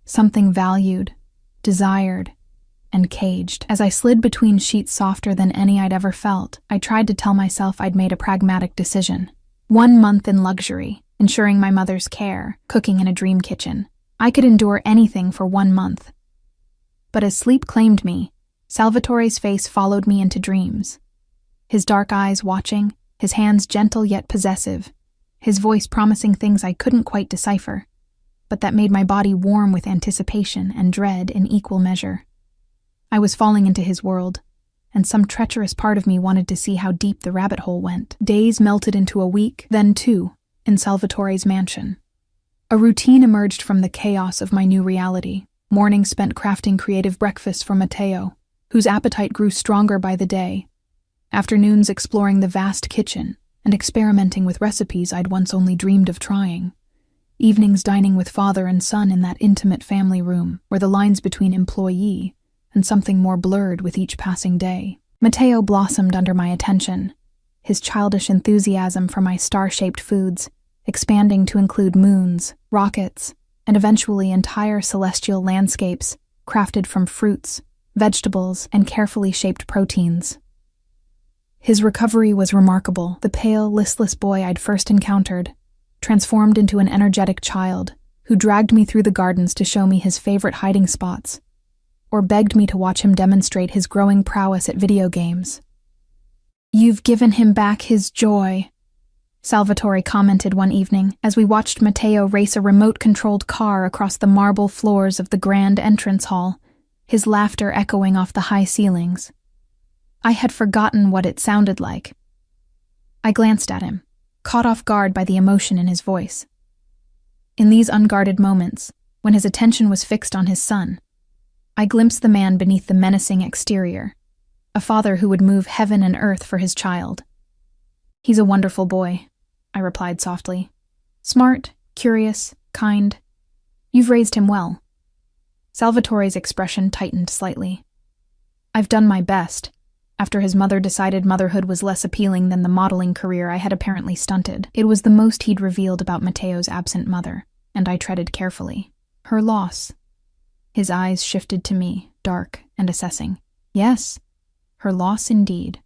Something valued, desired, and caged. As I slid between sheets softer than any I'd ever felt, I tried to tell myself I'd made a pragmatic decision. 1 month in luxury, ensuring my mother's care, cooking in a dream kitchen. I could endure anything for 1 month. But as sleep claimed me, Salvatore's face followed me into dreams. His dark eyes watching, his hands gentle yet possessive, his voice promising things I couldn't quite decipher, but that made my body warm with anticipation and dread in equal measure. I was falling into his world, and some treacherous part of me wanted to see how deep the rabbit hole went. Days melted into a week, then 2, in Salvatore's mansion. A routine emerged from the chaos of my new reality. Mornings spent crafting creative breakfasts for Matteo, whose appetite grew stronger by the day. Afternoons exploring the vast kitchen and experimenting with recipes I'd once only dreamed of trying. Evenings dining with father and son in that intimate family room, where the lines between employee and something more blurred with each passing day. Matteo blossomed under my attention, his childish enthusiasm for my star-shaped foods, expanding to include moons, rockets, and eventually entire celestial landscapes crafted from fruits, vegetables, and carefully shaped proteins. His recovery was remarkable. The pale, listless boy I'd first encountered transformed into an energetic child who dragged me through the gardens to show me his favorite hiding spots, or begged me to watch him demonstrate his growing prowess at video games. "You've given him back his joy," Salvatore commented one evening as we watched Matteo race a remote-controlled car across the marble floors of the grand entrance hall, his laughter echoing off the high ceilings. I had forgotten what it sounded like. I glanced at him, caught off guard by the emotion in his voice. In these unguarded moments, when his attention was fixed on his son, I glimpsed the man beneath the menacing exterior, a father who would move heaven and earth for his child. "He's a wonderful boy," I replied softly. "Smart, curious, kind. You've raised him well." Salvatore's expression tightened slightly. "I've done my best," after his mother decided motherhood was less appealing than the modeling career I had apparently stunted. It was the most he'd revealed about Matteo's absent mother, and I treaded carefully. "Her loss." His eyes shifted to me, dark and assessing. "Yes, her loss indeed."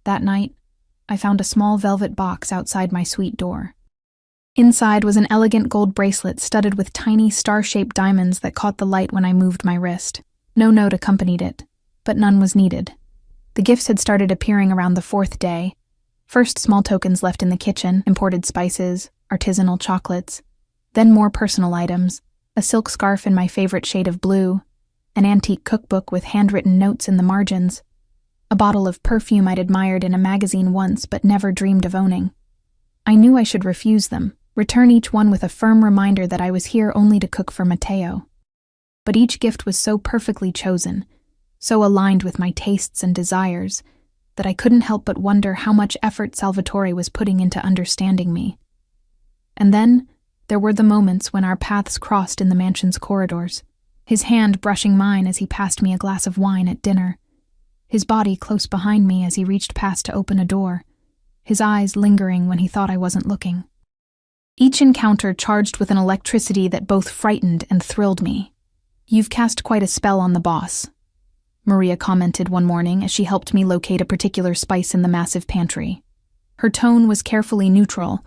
That night, I found a small velvet box outside my suite door. Inside was an elegant gold bracelet studded with tiny star-shaped diamonds that caught the light when I moved my wrist. No note accompanied it, but none was needed. The gifts had started appearing around the 4th day. First small tokens left in the kitchen, imported spices, artisanal chocolates, then more personal items, a silk scarf in my favorite shade of blue, an antique cookbook with handwritten notes in the margins, a bottle of perfume I'd admired in a magazine once but never dreamed of owning. I knew I should refuse them, return each one with a firm reminder that I was here only to cook for Matteo. But each gift was so perfectly chosen, so aligned with my tastes and desires, that I couldn't help but wonder how much effort Salvatore was putting into understanding me. And then, there were the moments when our paths crossed in the mansion's corridors, his hand brushing mine as he passed me a glass of wine at dinner, his body close behind me as he reached past to open a door, his eyes lingering when he thought I wasn't looking. Each encounter charged with an electricity that both frightened and thrilled me. "You've cast quite a spell on the boss," Maria commented one morning as she helped me locate a particular spice in the massive pantry. Her tone was carefully neutral,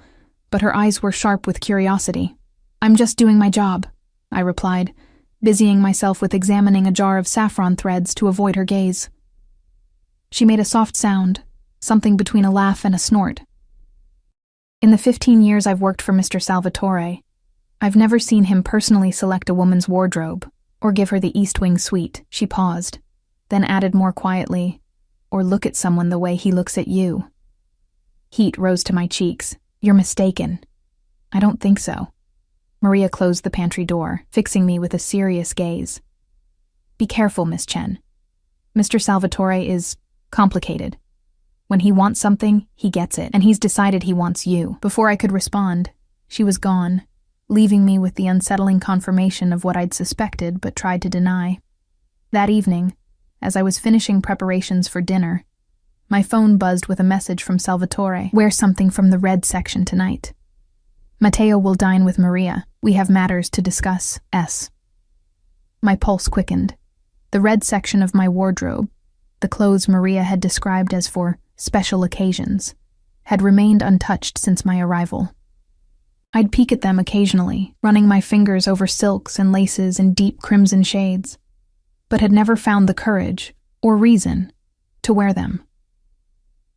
but her eyes were sharp with curiosity. "I'm just doing my job," I replied, busying myself with examining a jar of saffron threads to avoid her gaze. She made a soft sound, something between a laugh and a snort. "In the 15 years I've worked for Mr. Salvatore, I've never seen him personally select a woman's wardrobe or give her the East Wing suite." She paused, then added more quietly, "or look at someone the way he looks at you." Heat rose to my cheeks. "You're mistaken." "I don't think so." Maria closed the pantry door, fixing me with a serious gaze. "Be careful, Miss Chen. Mr. Salvatore is complicated. When he wants something, he gets it, and he's decided he wants you. Before I could respond, she was gone, leaving me with the unsettling confirmation of what I'd suspected but tried to deny. That evening, as I was finishing preparations for dinner, my phone buzzed with a message from Salvatore. Wear something from the red section tonight. Matteo will dine with Maria. We have matters to discuss. S. My pulse quickened. The red section of my wardrobe, the clothes Maria had described as for special occasions, had remained untouched since my arrival. I'd peek at them occasionally, running my fingers over silks and laces in deep crimson shades, but had never found the courage, or reason, to wear them.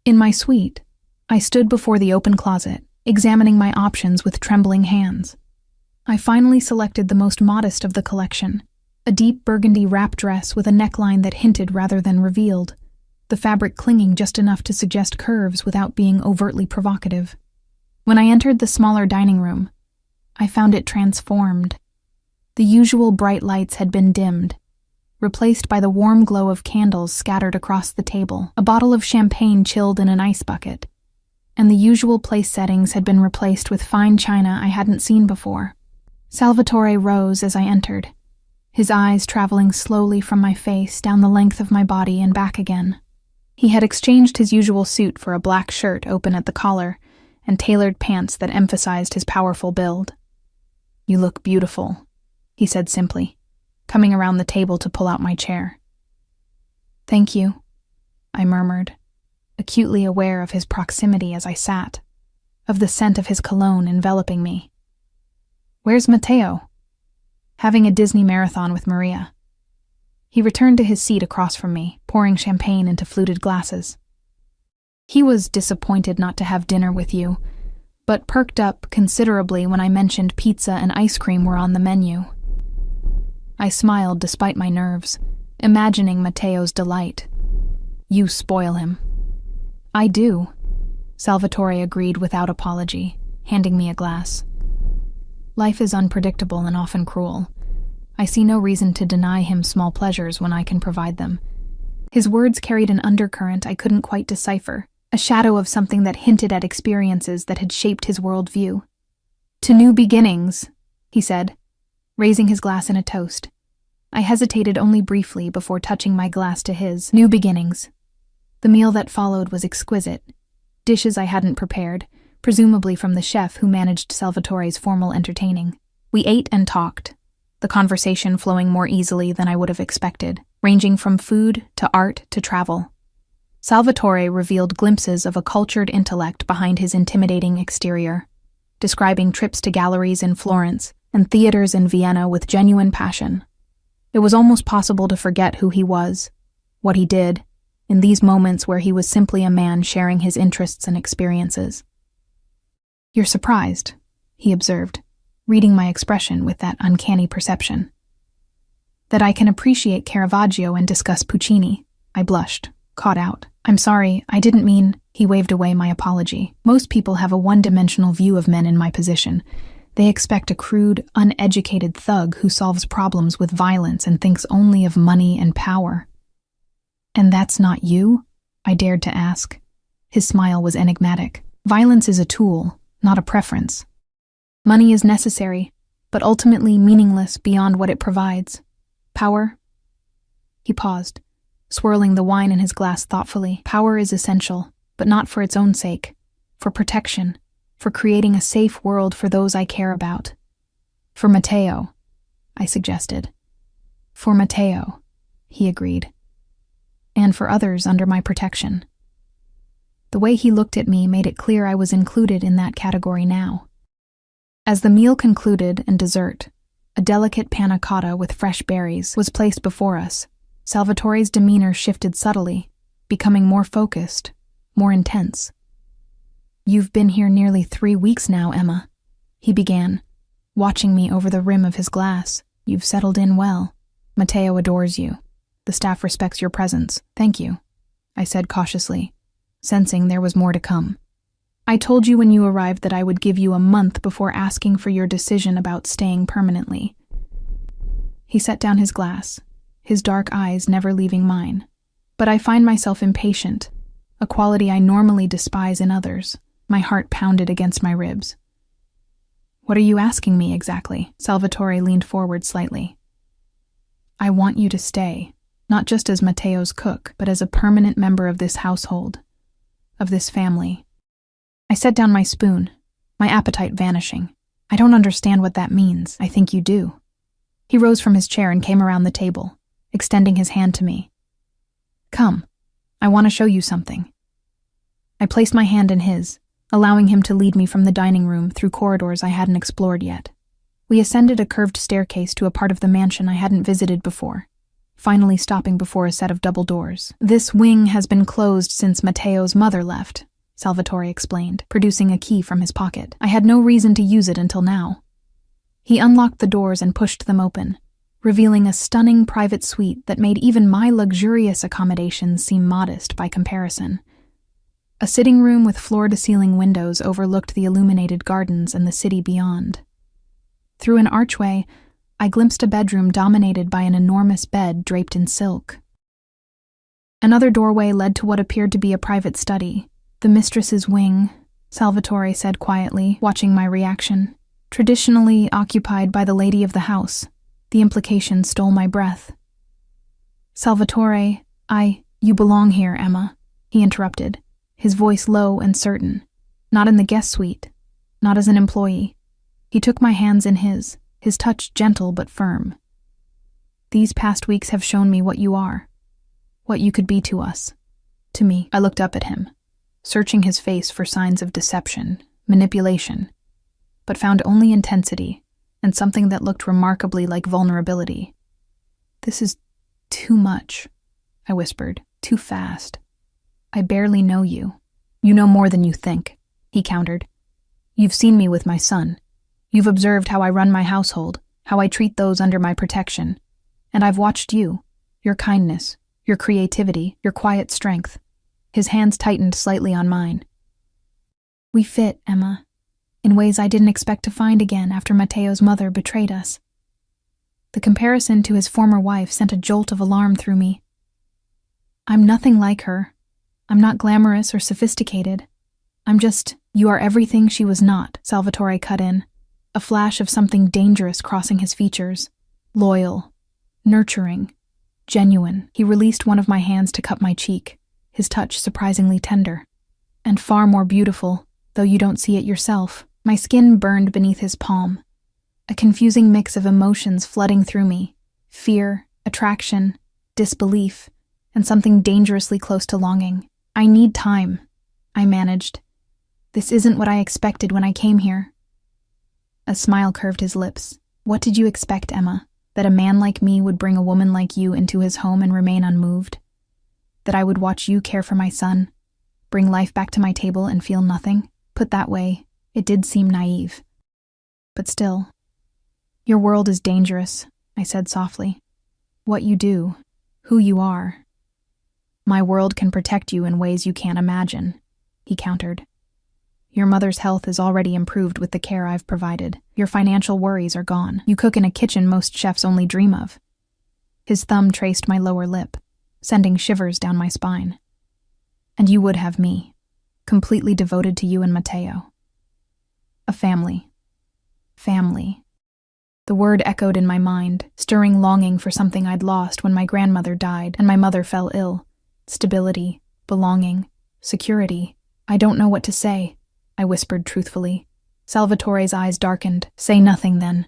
In my suite, I stood before the open closet, examining my options with trembling hands. I finally selected the most modest of the collection, a deep burgundy wrap dress with a neckline that hinted rather than revealed, the fabric clinging just enough to suggest curves without being overtly provocative. When I entered the smaller dining room, I found it transformed. The usual bright lights had been dimmed, replaced by the warm glow of candles scattered across the table, a bottle of champagne chilled in an ice bucket, and the usual place settings had been replaced with fine china I hadn't seen before. Salvatore rose as I entered, his eyes traveling slowly from my face down the length of my body and back again. He had exchanged his usual suit for a black shirt open at the collar and tailored pants that emphasized his powerful build. "You look beautiful," he said simply, coming around the table to pull out my chair. "Thank you," I murmured, acutely aware of his proximity as I sat, of the scent of his cologne enveloping me. "Where's Matteo?" "Having a Disney marathon with Maria." He returned to his seat across from me, pouring champagne into fluted glasses. "He was disappointed not to have dinner with you, but perked up considerably when I mentioned pizza and ice cream were on the menu." I smiled despite my nerves, imagining Matteo's delight. "You spoil him." "I do," Salvatore agreed without apology, handing me a glass. "Life is unpredictable and often cruel. I see no reason to deny him small pleasures when I can provide them." His words carried an undercurrent I couldn't quite decipher, a shadow of something that hinted at experiences that had shaped his worldview. "To new beginnings," he said, raising his glass in a toast. I hesitated only briefly before touching my glass to his. New beginnings. The meal that followed was exquisite. Dishes I hadn't prepared, presumably from the chef who managed Salvatore's formal entertaining. We ate and talked, the conversation flowing more easily than I would have expected, ranging from food to art to travel. Salvatore revealed glimpses of a cultured intellect behind his intimidating exterior, describing trips to galleries in Florence and theaters in Vienna with genuine passion. It was almost possible to forget who he was, what he did, in these moments where he was simply a man sharing his interests and experiences. "You're surprised," he observed, reading my expression with that uncanny perception. "That I can appreciate Caravaggio and discuss Puccini." I blushed, caught out. "I'm sorry, I didn't mean—" He waved away my apology. "Most people have a one-dimensional view of men in my position. They expect a crude, uneducated thug who solves problems with violence and thinks only of money and power." "And that's not you?" I dared to ask. His smile was enigmatic. "Violence is a tool, not a preference. Money is necessary, but ultimately meaningless beyond what it provides. Power?" He paused, swirling the wine in his glass thoughtfully. "Power is essential, but not for its own sake. For protection, for creating a safe world for those I care about. For Matteo," I suggested. "For Matteo," he agreed. "And for others under my protection." The way he looked at me made it clear I was included in that category now. As the meal concluded and dessert, a delicate panna cotta with fresh berries, was placed before us, Salvatore's demeanor shifted subtly, becoming more focused, more intense. "You've been here nearly 3 weeks now, Emma," he began, watching me over the rim of his glass. "You've settled in well. Matteo adores you. The staff respects your presence." "Thank you," I said cautiously, sensing there was more to come. "I told you when you arrived that I would give you a month before asking for your decision about staying permanently." He set down his glass, his dark eyes never leaving mine. But I find myself impatient, a quality I normally despise in others. My heart pounded against my ribs. "What are you asking me exactly?" Salvatore leaned forward slightly. "I want you to stay, not just as Matteo's cook, but as a permanent member of this household, of this family." I set down my spoon, my appetite vanishing. "I don't understand what that means." "I think you do." He rose from his chair and came around the table, extending his hand to me. "Come, I want to show you something." I placed my hand in his, allowing him to lead me from the dining room through corridors I hadn't explored yet. We ascended a curved staircase to a part of the mansion I hadn't visited before, finally stopping before a set of double doors. "This wing has been closed since Matteo's mother left," Salvatore explained, producing a key from his pocket. "I had no reason to use it until now." He unlocked the doors and pushed them open, revealing a stunning private suite that made even my luxurious accommodations seem modest by comparison. A sitting room with floor-to-ceiling windows overlooked the illuminated gardens and the city beyond. Through an archway, I glimpsed a bedroom dominated by an enormous bed draped in silk. Another doorway led to what appeared to be a private study. "The mistress's wing," Salvatore said quietly, watching my reaction. "Traditionally occupied by the lady of the house." The implication stole my breath. "Salvatore, you belong here, Emma," he interrupted, his voice low and certain. "Not in the guest suite, not as an employee." He took my hands in his touch gentle but firm. "These past weeks have shown me what you are, what you could be to us, to me." I looked up at him, searching his face for signs of deception, manipulation, but found only intensity and something that looked remarkably like vulnerability. "This is too much," I whispered. "Too fast. I barely know you." "You know more than you think," he countered. "You've seen me with my son. You've observed how I run my household, how I treat those under my protection. And I've watched you, your kindness, your creativity, your quiet strength." His hands tightened slightly on mine. "We fit, Emma, in ways I didn't expect to find again after Matteo's mother betrayed us." The comparison to his former wife sent a jolt of alarm through me. "I'm nothing like her. I'm not glamorous or sophisticated. You are everything she was not," Salvatore cut in, a flash of something dangerous crossing his features. "Loyal, nurturing, genuine." He released one of my hands to cup my cheek, his touch surprisingly tender. "And far more beautiful, though you don't see it yourself." My skin burned beneath his palm, a confusing mix of emotions flooding through me: fear, attraction, disbelief, and something dangerously close to longing. "I need time," I managed. "This isn't what I expected when I came here." A smile curved his lips. "What did you expect, Emma? That a man like me would bring a woman like you into his home and remain unmoved? That I would watch you care for my son, bring life back to my table and feel nothing? Put that way, it did seem naive. But still." "Your world is dangerous," I said softly. "What you do, who you are. My world can protect you in ways you can't imagine," he countered. "Your mother's health is already improved with the care I've provided. Your financial worries are gone. You cook in a kitchen most chefs only dream of." His thumb traced my lower lip, sending shivers down my spine. "And you would have me, completely devoted to you and Matteo. A family. Family." The word echoed in my mind, stirring longing for something I'd lost when my grandmother died and my mother fell ill. Stability, belonging, security. "I don't know what to say," I whispered truthfully. Salvatore's eyes darkened. "Say nothing, then.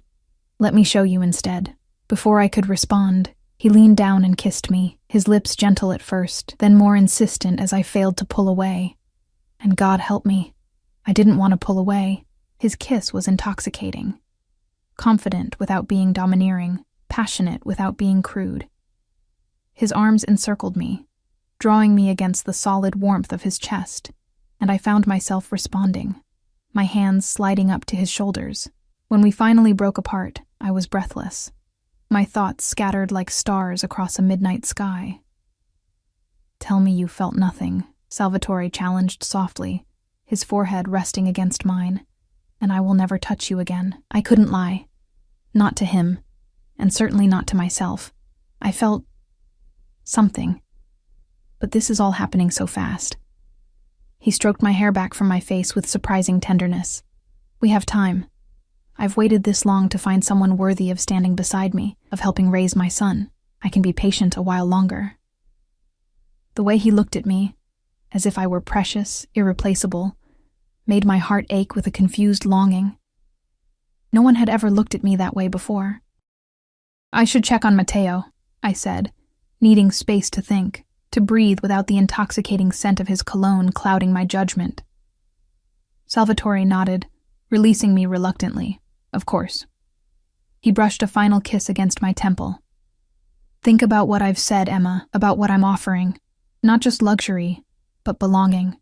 Let me show you instead." Before I could respond, he leaned down and kissed me, his lips gentle at first, then more insistent as I failed to pull away. And God help me, I didn't want to pull away. His kiss was intoxicating. Confident without being domineering, passionate without being crude. His arms encircled me, drawing me against the solid warmth of his chest, and I found myself responding, my hands sliding up to his shoulders. When we finally broke apart, I was breathless, my thoughts scattered like stars across a midnight sky. "Tell me you felt nothing," Salvatore challenged softly, his forehead resting against mine, "and I will never touch you again." I couldn't lie. Not to him, and certainly not to myself. I felt something. but this is all happening so fast. He stroked my hair back from my face with surprising tenderness. We have time. I've waited this long to find someone worthy of standing beside me, of helping raise my son. I can be patient a while longer. The way he looked at me, as if I were precious, irreplaceable, made my heart ache with a confused longing. No one had ever looked at me that way before. I should check on Matteo, I said, needing space to think, to breathe without the intoxicating scent of his cologne clouding my judgment. Salvatore nodded, releasing me reluctantly. Of course. He brushed a final kiss against my temple. Think about what I've said, Emma, about what I'm offering. Not just luxury, but belonging,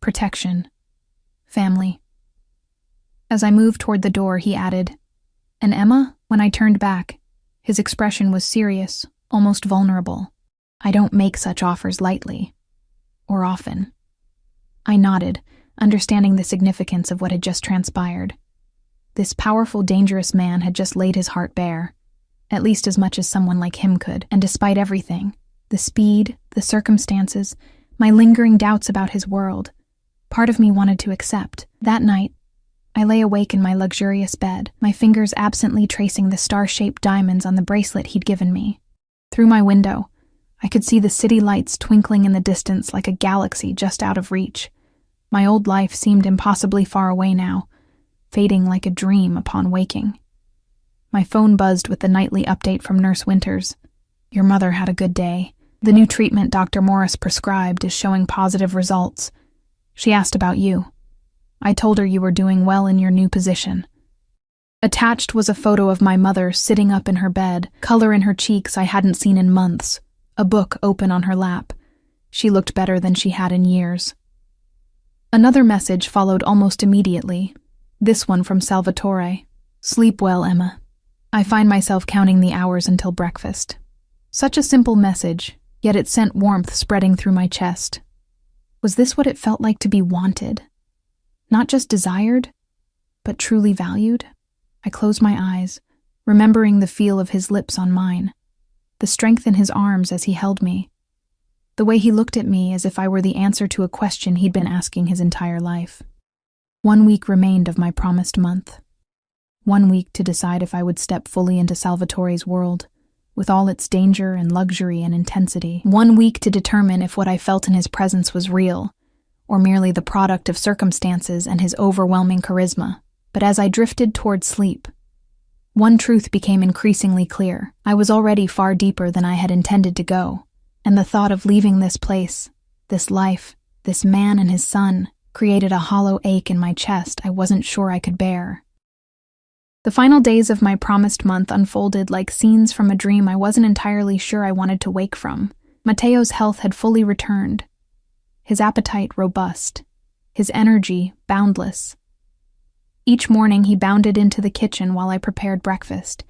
protection, family. As I moved toward the door, he added, and Emma, when I turned back, his expression was serious, almost vulnerable. I don't make such offers lightly, or often. I nodded, understanding the significance of what had just transpired. This powerful, dangerous man had just laid his heart bare, at least as much as someone like him could, and despite everything, the speed, the circumstances, my lingering doubts about his world, part of me wanted to accept. That night, I lay awake in my luxurious bed, my fingers absently tracing the star-shaped diamonds on the bracelet he'd given me. Through my window, I could see the city lights twinkling in the distance like a galaxy just out of reach. My old life seemed impossibly far away now, fading like a dream upon waking. My phone buzzed with the nightly update from Nurse Winters. Your mother had a good day. The new treatment Dr. Morris prescribed is showing positive results. She asked about you. I told her you were doing well in your new position. Attached was a photo of my mother sitting up in her bed, color in her cheeks I hadn't seen in months, a book open on her lap. She looked better than she had in years. Another message followed almost immediately, this one from Salvatore. Sleep well, Emma. I find myself counting the hours until breakfast. Such a simple message, yet it sent warmth spreading through my chest. Was this what it felt like to be wanted? Not just desired, but truly valued? I closed my eyes, remembering the feel of his lips on mine, the strength in his arms as he held me, the way he looked at me as if I were the answer to a question he'd been asking his entire life. 1 week remained of my promised month. 1 week to decide if I would step fully into Salvatore's world, with all its danger and luxury and intensity. 1 week to determine if what I felt in his presence was real, or merely the product of circumstances and his overwhelming charisma. But as I drifted toward sleep, one truth became increasingly clear. I was already far deeper than I had intended to go, and the thought of leaving this place, this life, this man and his son, created a hollow ache in my chest I wasn't sure I could bear. The final days of my promised month unfolded like scenes from a dream I wasn't entirely sure I wanted to wake from. Matteo's health had fully returned, his appetite robust, his energy boundless. Each morning he bounded into the kitchen while I prepared breakfast,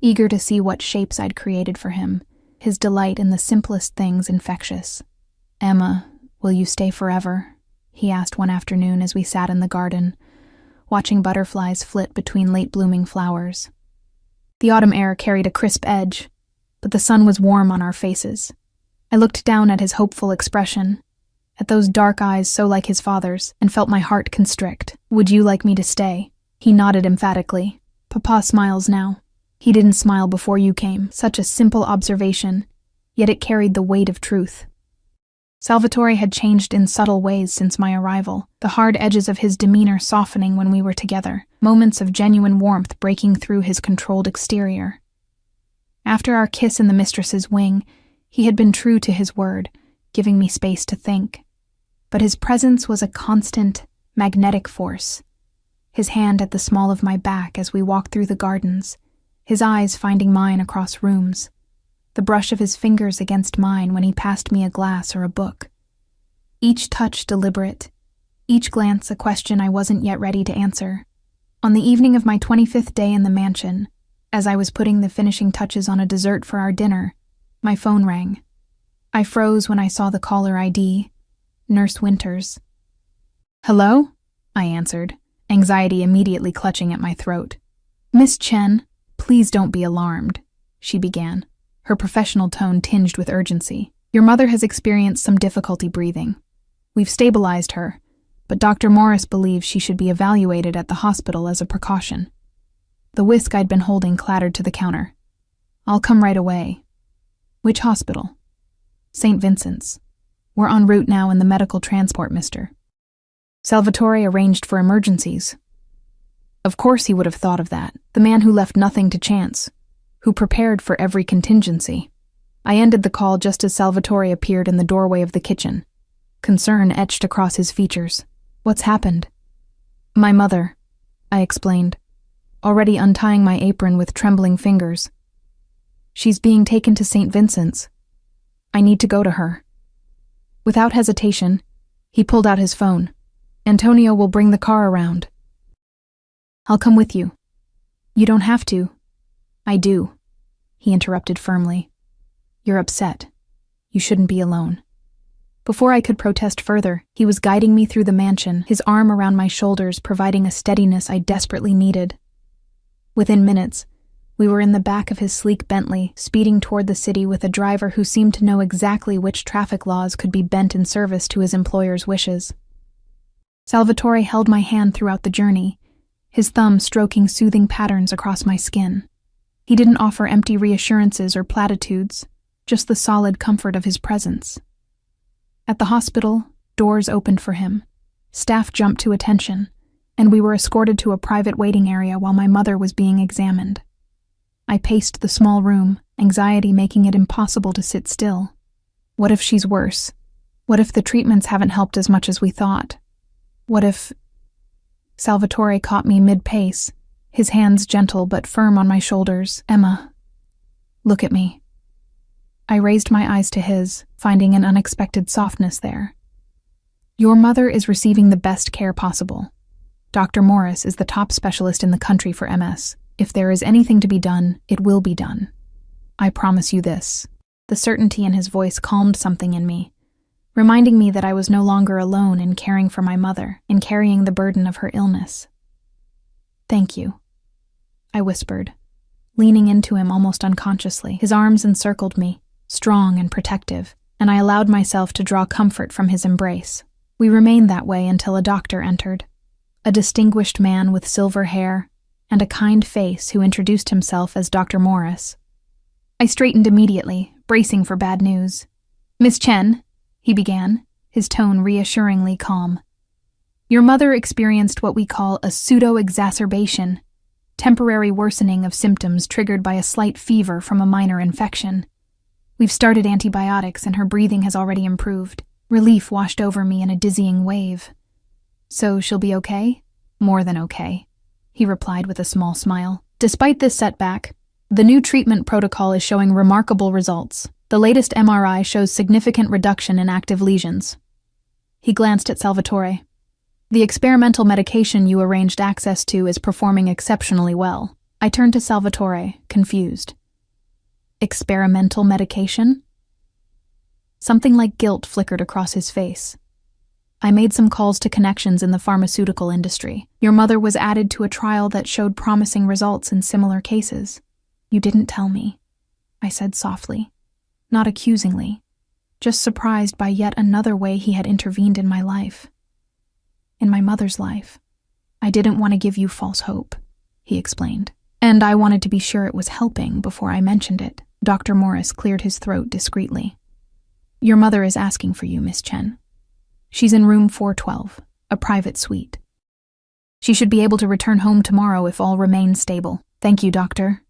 eager to see what shapes I'd created for him, his delight in the simplest things infectious. Emma, will you stay forever? He asked one afternoon as we sat in the garden, watching butterflies flit between late-blooming flowers. The autumn air carried a crisp edge, but the sun was warm on our faces. I looked down at his hopeful expression, at those dark eyes so like his father's, and felt my heart constrict. Would you like me to stay? He nodded emphatically. Papa smiles now. He didn't smile before you came. Such a simple observation, yet it carried the weight of truth. Salvatore had changed in subtle ways since my arrival, the hard edges of his demeanor softening when we were together, moments of genuine warmth breaking through his controlled exterior. After our kiss in the mistress's wing, he had been true to his word, giving me space to think. But his presence was a constant, magnetic force. His hand at the small of my back as we walked through the gardens, his eyes finding mine across rooms, the brush of his fingers against mine when he passed me a glass or a book. Each touch deliberate, each glance a question I wasn't yet ready to answer. On the evening of my 25th day in the mansion, as I was putting the finishing touches on a dessert for our dinner, my phone rang. I froze when I saw the caller ID, Nurse Winters. Hello? I answered, anxiety immediately clutching at my throat. Miss Chen, please don't be alarmed, she began, her professional tone tinged with urgency. Your mother has experienced some difficulty breathing. We've stabilized her, but Dr. Morris believes she should be evaluated at the hospital as a precaution. The whisk I'd been holding clattered to the counter. I'll come right away. Which hospital? St. Vincent's. We're en route now in the medical transport, mister. Salvatore arranged for emergencies. Of course he would have thought of that, the man who left nothing to chance, who prepared for every contingency. I ended the call just as Salvatore appeared in the doorway of the kitchen. Concern etched across his features. What's happened? My mother, I explained, already untying my apron with trembling fingers. She's being taken to St. Vincent's. I need to go to her. Without hesitation, he pulled out his phone. Antonio will bring the car around. I'll come with you. You don't have to. I do, he interrupted firmly. You're upset. You shouldn't be alone. Before I could protest further, he was guiding me through the mansion, his arm around my shoulders, providing a steadiness I desperately needed. Within minutes, we were in the back of his sleek Bentley, speeding toward the city with a driver who seemed to know exactly which traffic laws could be bent in service to his employer's wishes. Salvatore held my hand throughout the journey, his thumb stroking soothing patterns across my skin. He didn't offer empty reassurances or platitudes, just the solid comfort of his presence. At the hospital, doors opened for him. Staff jumped to attention, and we were escorted to a private waiting area while my mother was being examined. I paced the small room, anxiety making it impossible to sit still. What if she's worse? What if the treatments haven't helped as much as we thought? What if... Salvatore caught me mid-pace, his hands gentle but firm on my shoulders. Emma, look at me. I raised my eyes to his, finding an unexpected softness there. Your mother is receiving the best care possible. Dr. Morris is the top specialist in the country for MS. If there is anything to be done, it will be done. I promise you this. The certainty in his voice calmed something in me, reminding me that I was no longer alone in caring for my mother, in carrying the burden of her illness. Thank you, I whispered, leaning into him almost unconsciously. His arms encircled me, strong and protective, and I allowed myself to draw comfort from his embrace. We remained that way until a doctor entered, a distinguished man with silver hair and a kind face who introduced himself as Dr. Morris. I straightened immediately, bracing for bad news. Miss Chen, he began, his tone reassuringly calm. Your mother experienced what we call a pseudo-exacerbation, temporary worsening of symptoms triggered by a slight fever from a minor infection. We've started antibiotics and her breathing has already improved. Relief washed over me in a dizzying wave. So she'll be okay? More than okay, he replied with a small smile. Despite this setback, the new treatment protocol is showing remarkable results. The latest MRI shows significant reduction in active lesions. He glanced at Salvatore. The experimental medication you arranged access to is performing exceptionally well. I turned to Salvatore, confused. Experimental medication? Something like guilt flickered across his face. I made some calls to connections in the pharmaceutical industry. Your mother was added to a trial that showed promising results in similar cases. You didn't tell me, I said softly, not accusingly, just surprised by yet another way he had intervened in my life. In my mother's life. I didn't want to give you false hope, he explained. And I wanted to be sure it was helping before I mentioned it. Dr. Morris cleared his throat discreetly. Your mother is asking for you, Miss Chen. She's in room 412, a private suite. She should be able to return home tomorrow if all remains stable. Thank you, doctor,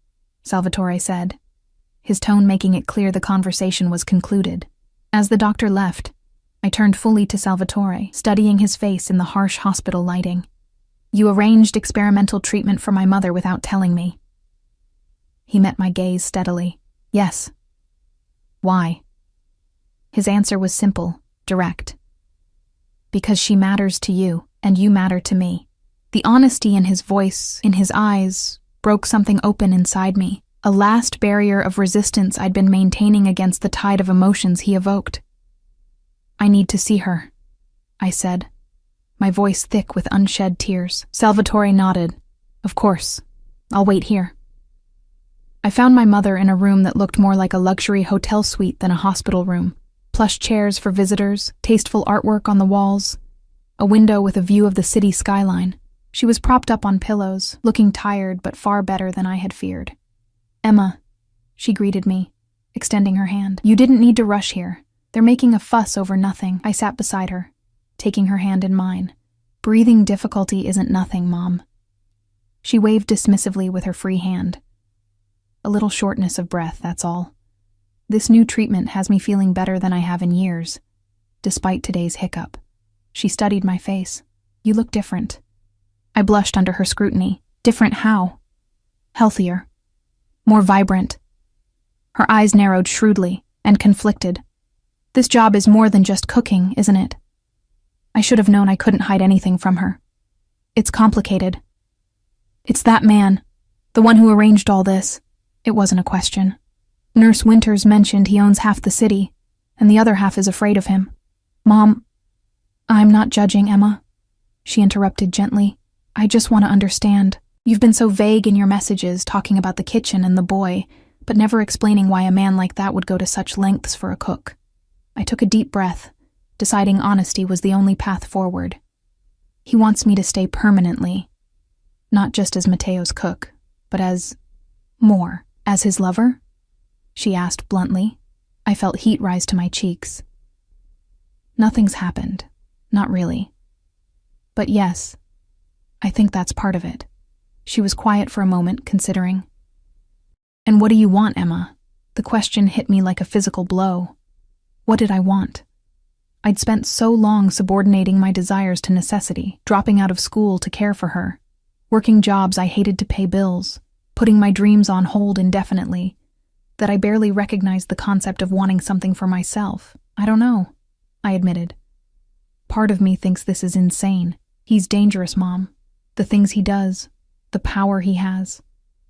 Salvatore said, his tone making it clear the conversation was concluded. As the doctor left, I turned fully to Salvatore, studying his face in the harsh hospital lighting. You arranged experimental treatment for my mother without telling me. He met my gaze steadily. Yes. Why? His answer was simple, direct. Because she matters to you, and you matter to me. The honesty in his voice, in his eyes, broke something open inside me, a last barrier of resistance I'd been maintaining against the tide of emotions he evoked. I need to see her, I said, my voice thick with unshed tears. Salvatore nodded. Of course. I'll wait here. I found my mother in a room that looked more like a luxury hotel suite than a hospital room. Plush chairs for visitors, tasteful artwork on the walls, a window with a view of the city skyline. She was propped up on pillows, looking tired but far better than I had feared. "Emma," she greeted me, extending her hand. "You didn't need to rush here. They're making a fuss over nothing." I sat beside her, taking her hand in mine. "Breathing difficulty isn't nothing, Mom." She waved dismissively with her free hand. "A little shortness of breath, that's all. This new treatment has me feeling better than I have in years, despite today's hiccup." She studied my face. "You look different." I blushed under her scrutiny. "Different how?" "Healthier. More vibrant." Her eyes narrowed shrewdly and conflicted. "This job is more than just cooking, isn't it?" I should have known I couldn't hide anything from her. "It's complicated." "It's that man, the one who arranged all this." It wasn't a question. "Nurse Winters mentioned he owns half the city, and the other half is afraid of him." "Mom, I'm not judging, Emma," she interrupted gently. "I just want to understand. You've been so vague in your messages, talking about the kitchen and the boy, but never explaining why a man like that would go to such lengths for a cook." I took a deep breath, deciding honesty was the only path forward. "He wants me to stay permanently, not just as Mateo's cook, but as his lover?" she asked bluntly. I felt heat rise to my cheeks. "Nothing's happened, not really. But yes, I think that's part of it." She was quiet for a moment, considering. "And what do you want, Emma?" The question hit me like a physical blow. What did I want? I'd spent so long subordinating my desires to necessity, dropping out of school to care for her, working jobs I hated to pay bills, putting my dreams on hold indefinitely, that I barely recognized the concept of wanting something for myself. "I don't know," I admitted. "Part of me thinks this is insane. He's dangerous, Mom. The things he does, the power he has."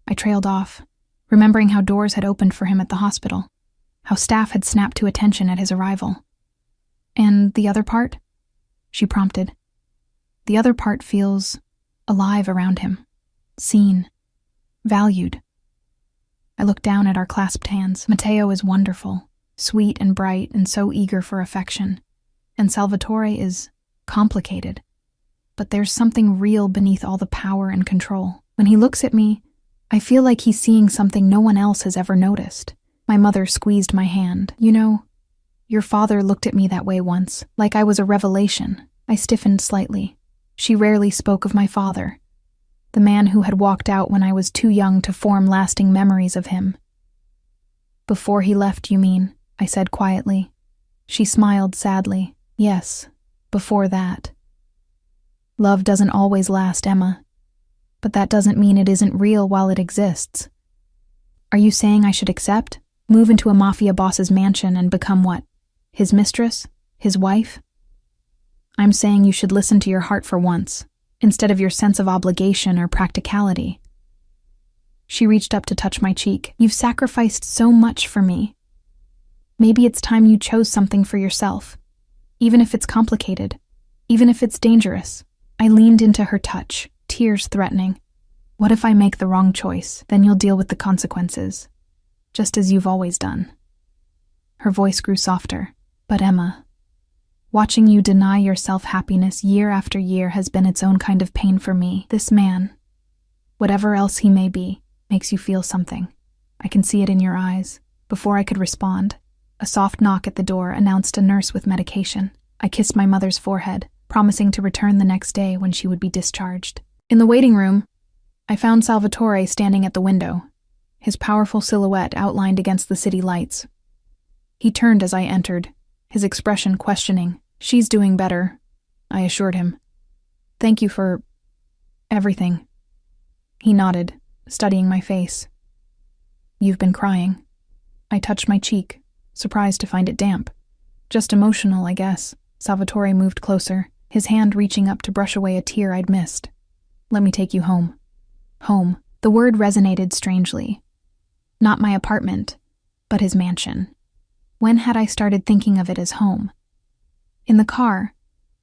I trailed off, remembering how doors had opened for him at the hospital, how staff had snapped to attention at his arrival. "And the other part?" she prompted. "The other part feels alive around him, seen, valued." I looked down at our clasped hands. "Mateo is wonderful, sweet and bright and so eager for affection. And Salvatore is complicated. But there's something real beneath all the power and control. When he looks at me, I feel like he's seeing something no one else has ever noticed." My mother squeezed my hand. "You know, your father looked at me that way once, like I was a revelation." I stiffened slightly. She rarely spoke of my father, the man who had walked out when I was too young to form lasting memories of him. "Before he left, you mean?" I said quietly. She smiled sadly. "Yes, before that." Love doesn't always last, Emma. But that doesn't mean it isn't real while it exists. Are you saying I should accept? Move into a Mafia boss's mansion and become what? His mistress? His wife? I'm saying you should listen to your heart for once, instead of your sense of obligation or practicality. She reached up to touch my cheek. "You've sacrificed so much for me. Maybe it's time you chose something for yourself, even if it's complicated, even if it's dangerous." I leaned into her touch, tears threatening. "What if I make the wrong choice? Then you'll deal with the consequences, just as you've always done." Her voice grew softer. "But Emma, watching you deny yourself happiness year after year has been its own kind of pain for me. This man, whatever else he may be, makes you feel something. I can see it in your eyes." Before I could respond, a soft knock at the door announced a nurse with medication. I kissed my mother's forehead, promising to return the next day when she would be discharged. In the waiting room, I found Salvatore standing at the window, his powerful silhouette outlined against the city lights. He turned as I entered, his expression questioning. "She's doing better," I assured him. "Thank you for everything." He nodded, studying my face. "You've been crying." I touched my cheek, surprised to find it damp. "Just emotional, I guess." Salvatore moved closer, his hand reaching up to brush away a tear I'd missed. "Let me take you home." Home. The word resonated strangely. Not my apartment, but his mansion. When had I started thinking of it as home? In the car,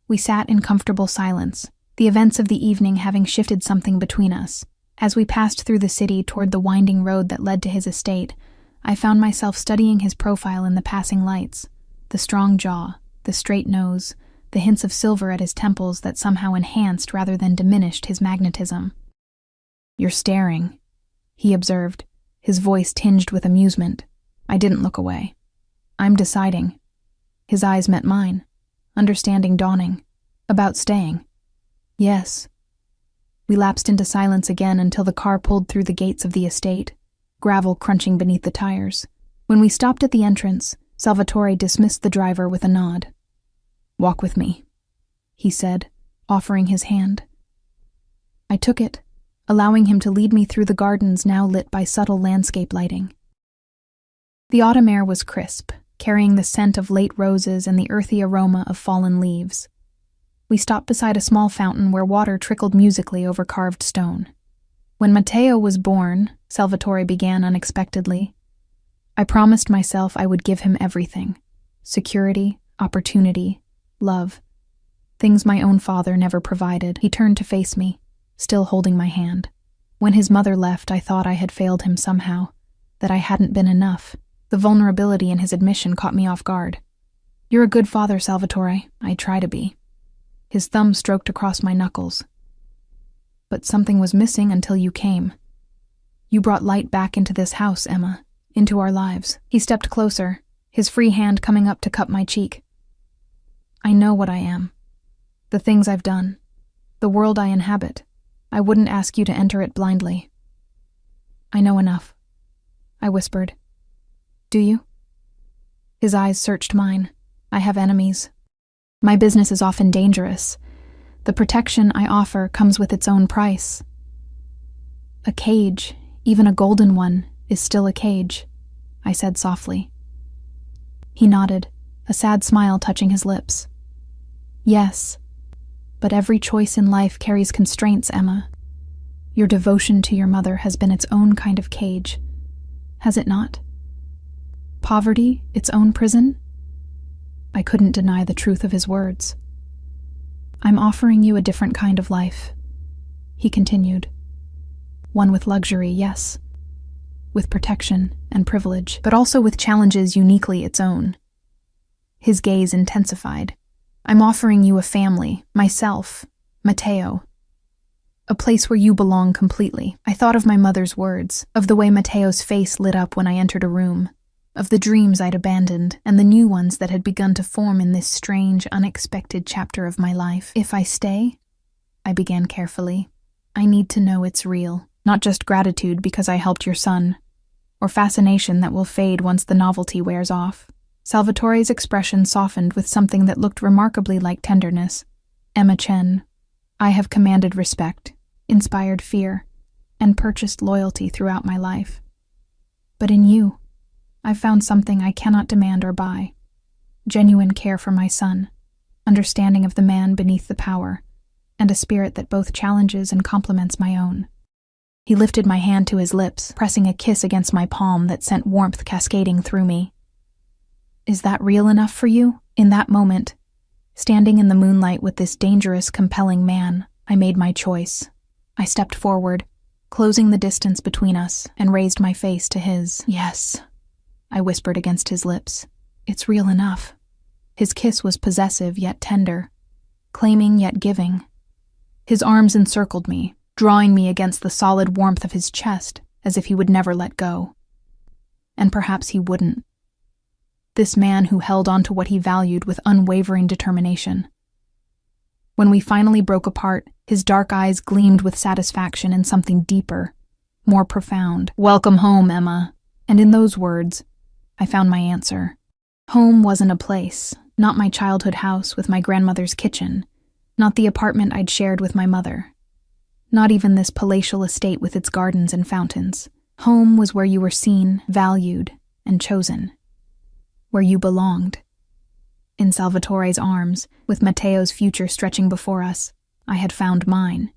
we sat in comfortable silence, the events of the evening having shifted something between us. As we passed through the city toward the winding road that led to his estate, I found myself studying his profile in the passing lights. The strong jaw, the straight nose, the hints of silver at his temples that somehow enhanced rather than diminished his magnetism. "You're staring," he observed, his voice tinged with amusement. I didn't look away. "I'm deciding." His eyes met mine, understanding dawning. "About staying." "Yes." We lapsed into silence again until the car pulled through the gates of the estate, gravel crunching beneath the tires. When we stopped at the entrance, Salvatore dismissed the driver with a nod. "Walk with me," he said, offering his hand. I took it, allowing him to lead me through the gardens now lit by subtle landscape lighting. The autumn air was crisp, carrying the scent of late roses and the earthy aroma of fallen leaves. We stopped beside a small fountain where water trickled musically over carved stone. "When Matteo was born," Salvatore began unexpectedly, "I promised myself I would give him everything: security, opportunity, love. Things my own father never provided." He turned to face me, still holding my hand. When his mother left, I thought I had failed him somehow, that I hadn't been enough. The vulnerability in his admission caught me off guard. "You're a good father, Salvatore. I try to be." His thumb stroked across my knuckles. "But something was missing until you came. You brought light back into this house, Emma, into our lives." He stepped closer, his free hand coming up to cup my cheek. "I know what I am. The things I've done. The world I inhabit. I wouldn't ask you to enter it blindly." "I know enough," I whispered. "Do you?" His eyes searched mine. "I have enemies. My business is often dangerous. The protection I offer comes with its own price. A cage, even a golden one, is still a cage," I said softly. He nodded, a sad smile touching his lips. "Yes, but every choice in life carries constraints, Emma. Your devotion to your mother has been its own kind of cage, has it not? Poverty, its own prison?" I couldn't deny the truth of his words. "I'm offering you a different kind of life," he continued. "One with luxury, yes, with protection and privilege, but also with challenges uniquely its own." His gaze intensified. "I'm offering you a family, myself, Matteo. A place where you belong completely." I thought of my mother's words, of the way Matteo's face lit up when I entered a room, of the dreams I'd abandoned and the new ones that had begun to form in this strange, unexpected chapter of my life. "If I stay," I began carefully, "I need to know it's real. Not just gratitude because I helped your son, or fascination that will fade once the novelty wears off." Salvatore's expression softened with something that looked remarkably like tenderness. "Emma Chen, I have commanded respect, inspired fear, and purchased loyalty throughout my life. But in you, I've found something I cannot demand or buy: genuine care for my son, understanding of the man beneath the power, and a spirit that both challenges and complements my own." He lifted my hand to his lips, pressing a kiss against my palm that sent warmth cascading through me. "Is that real enough for you?" In that moment, standing in the moonlight with this dangerous, compelling man, I made my choice. I stepped forward, closing the distance between us, and raised my face to his. "Yes," I whispered against his lips. "It's real enough." His kiss was possessive yet tender, claiming yet giving. His arms encircled me, drawing me against the solid warmth of his chest as if he would never let go. And perhaps he wouldn't. This man who held on to what he valued with unwavering determination. When we finally broke apart, his dark eyes gleamed with satisfaction and something deeper, more profound. "Welcome home, Emma." And in those words, I found my answer. Home wasn't a place, not my childhood house with my grandmother's kitchen, not the apartment I'd shared with my mother, not even this palatial estate with its gardens and fountains. Home was where you were seen, valued, and chosen, where you belonged. In Salvatore's arms, with Matteo's future stretching before us, I had found mine.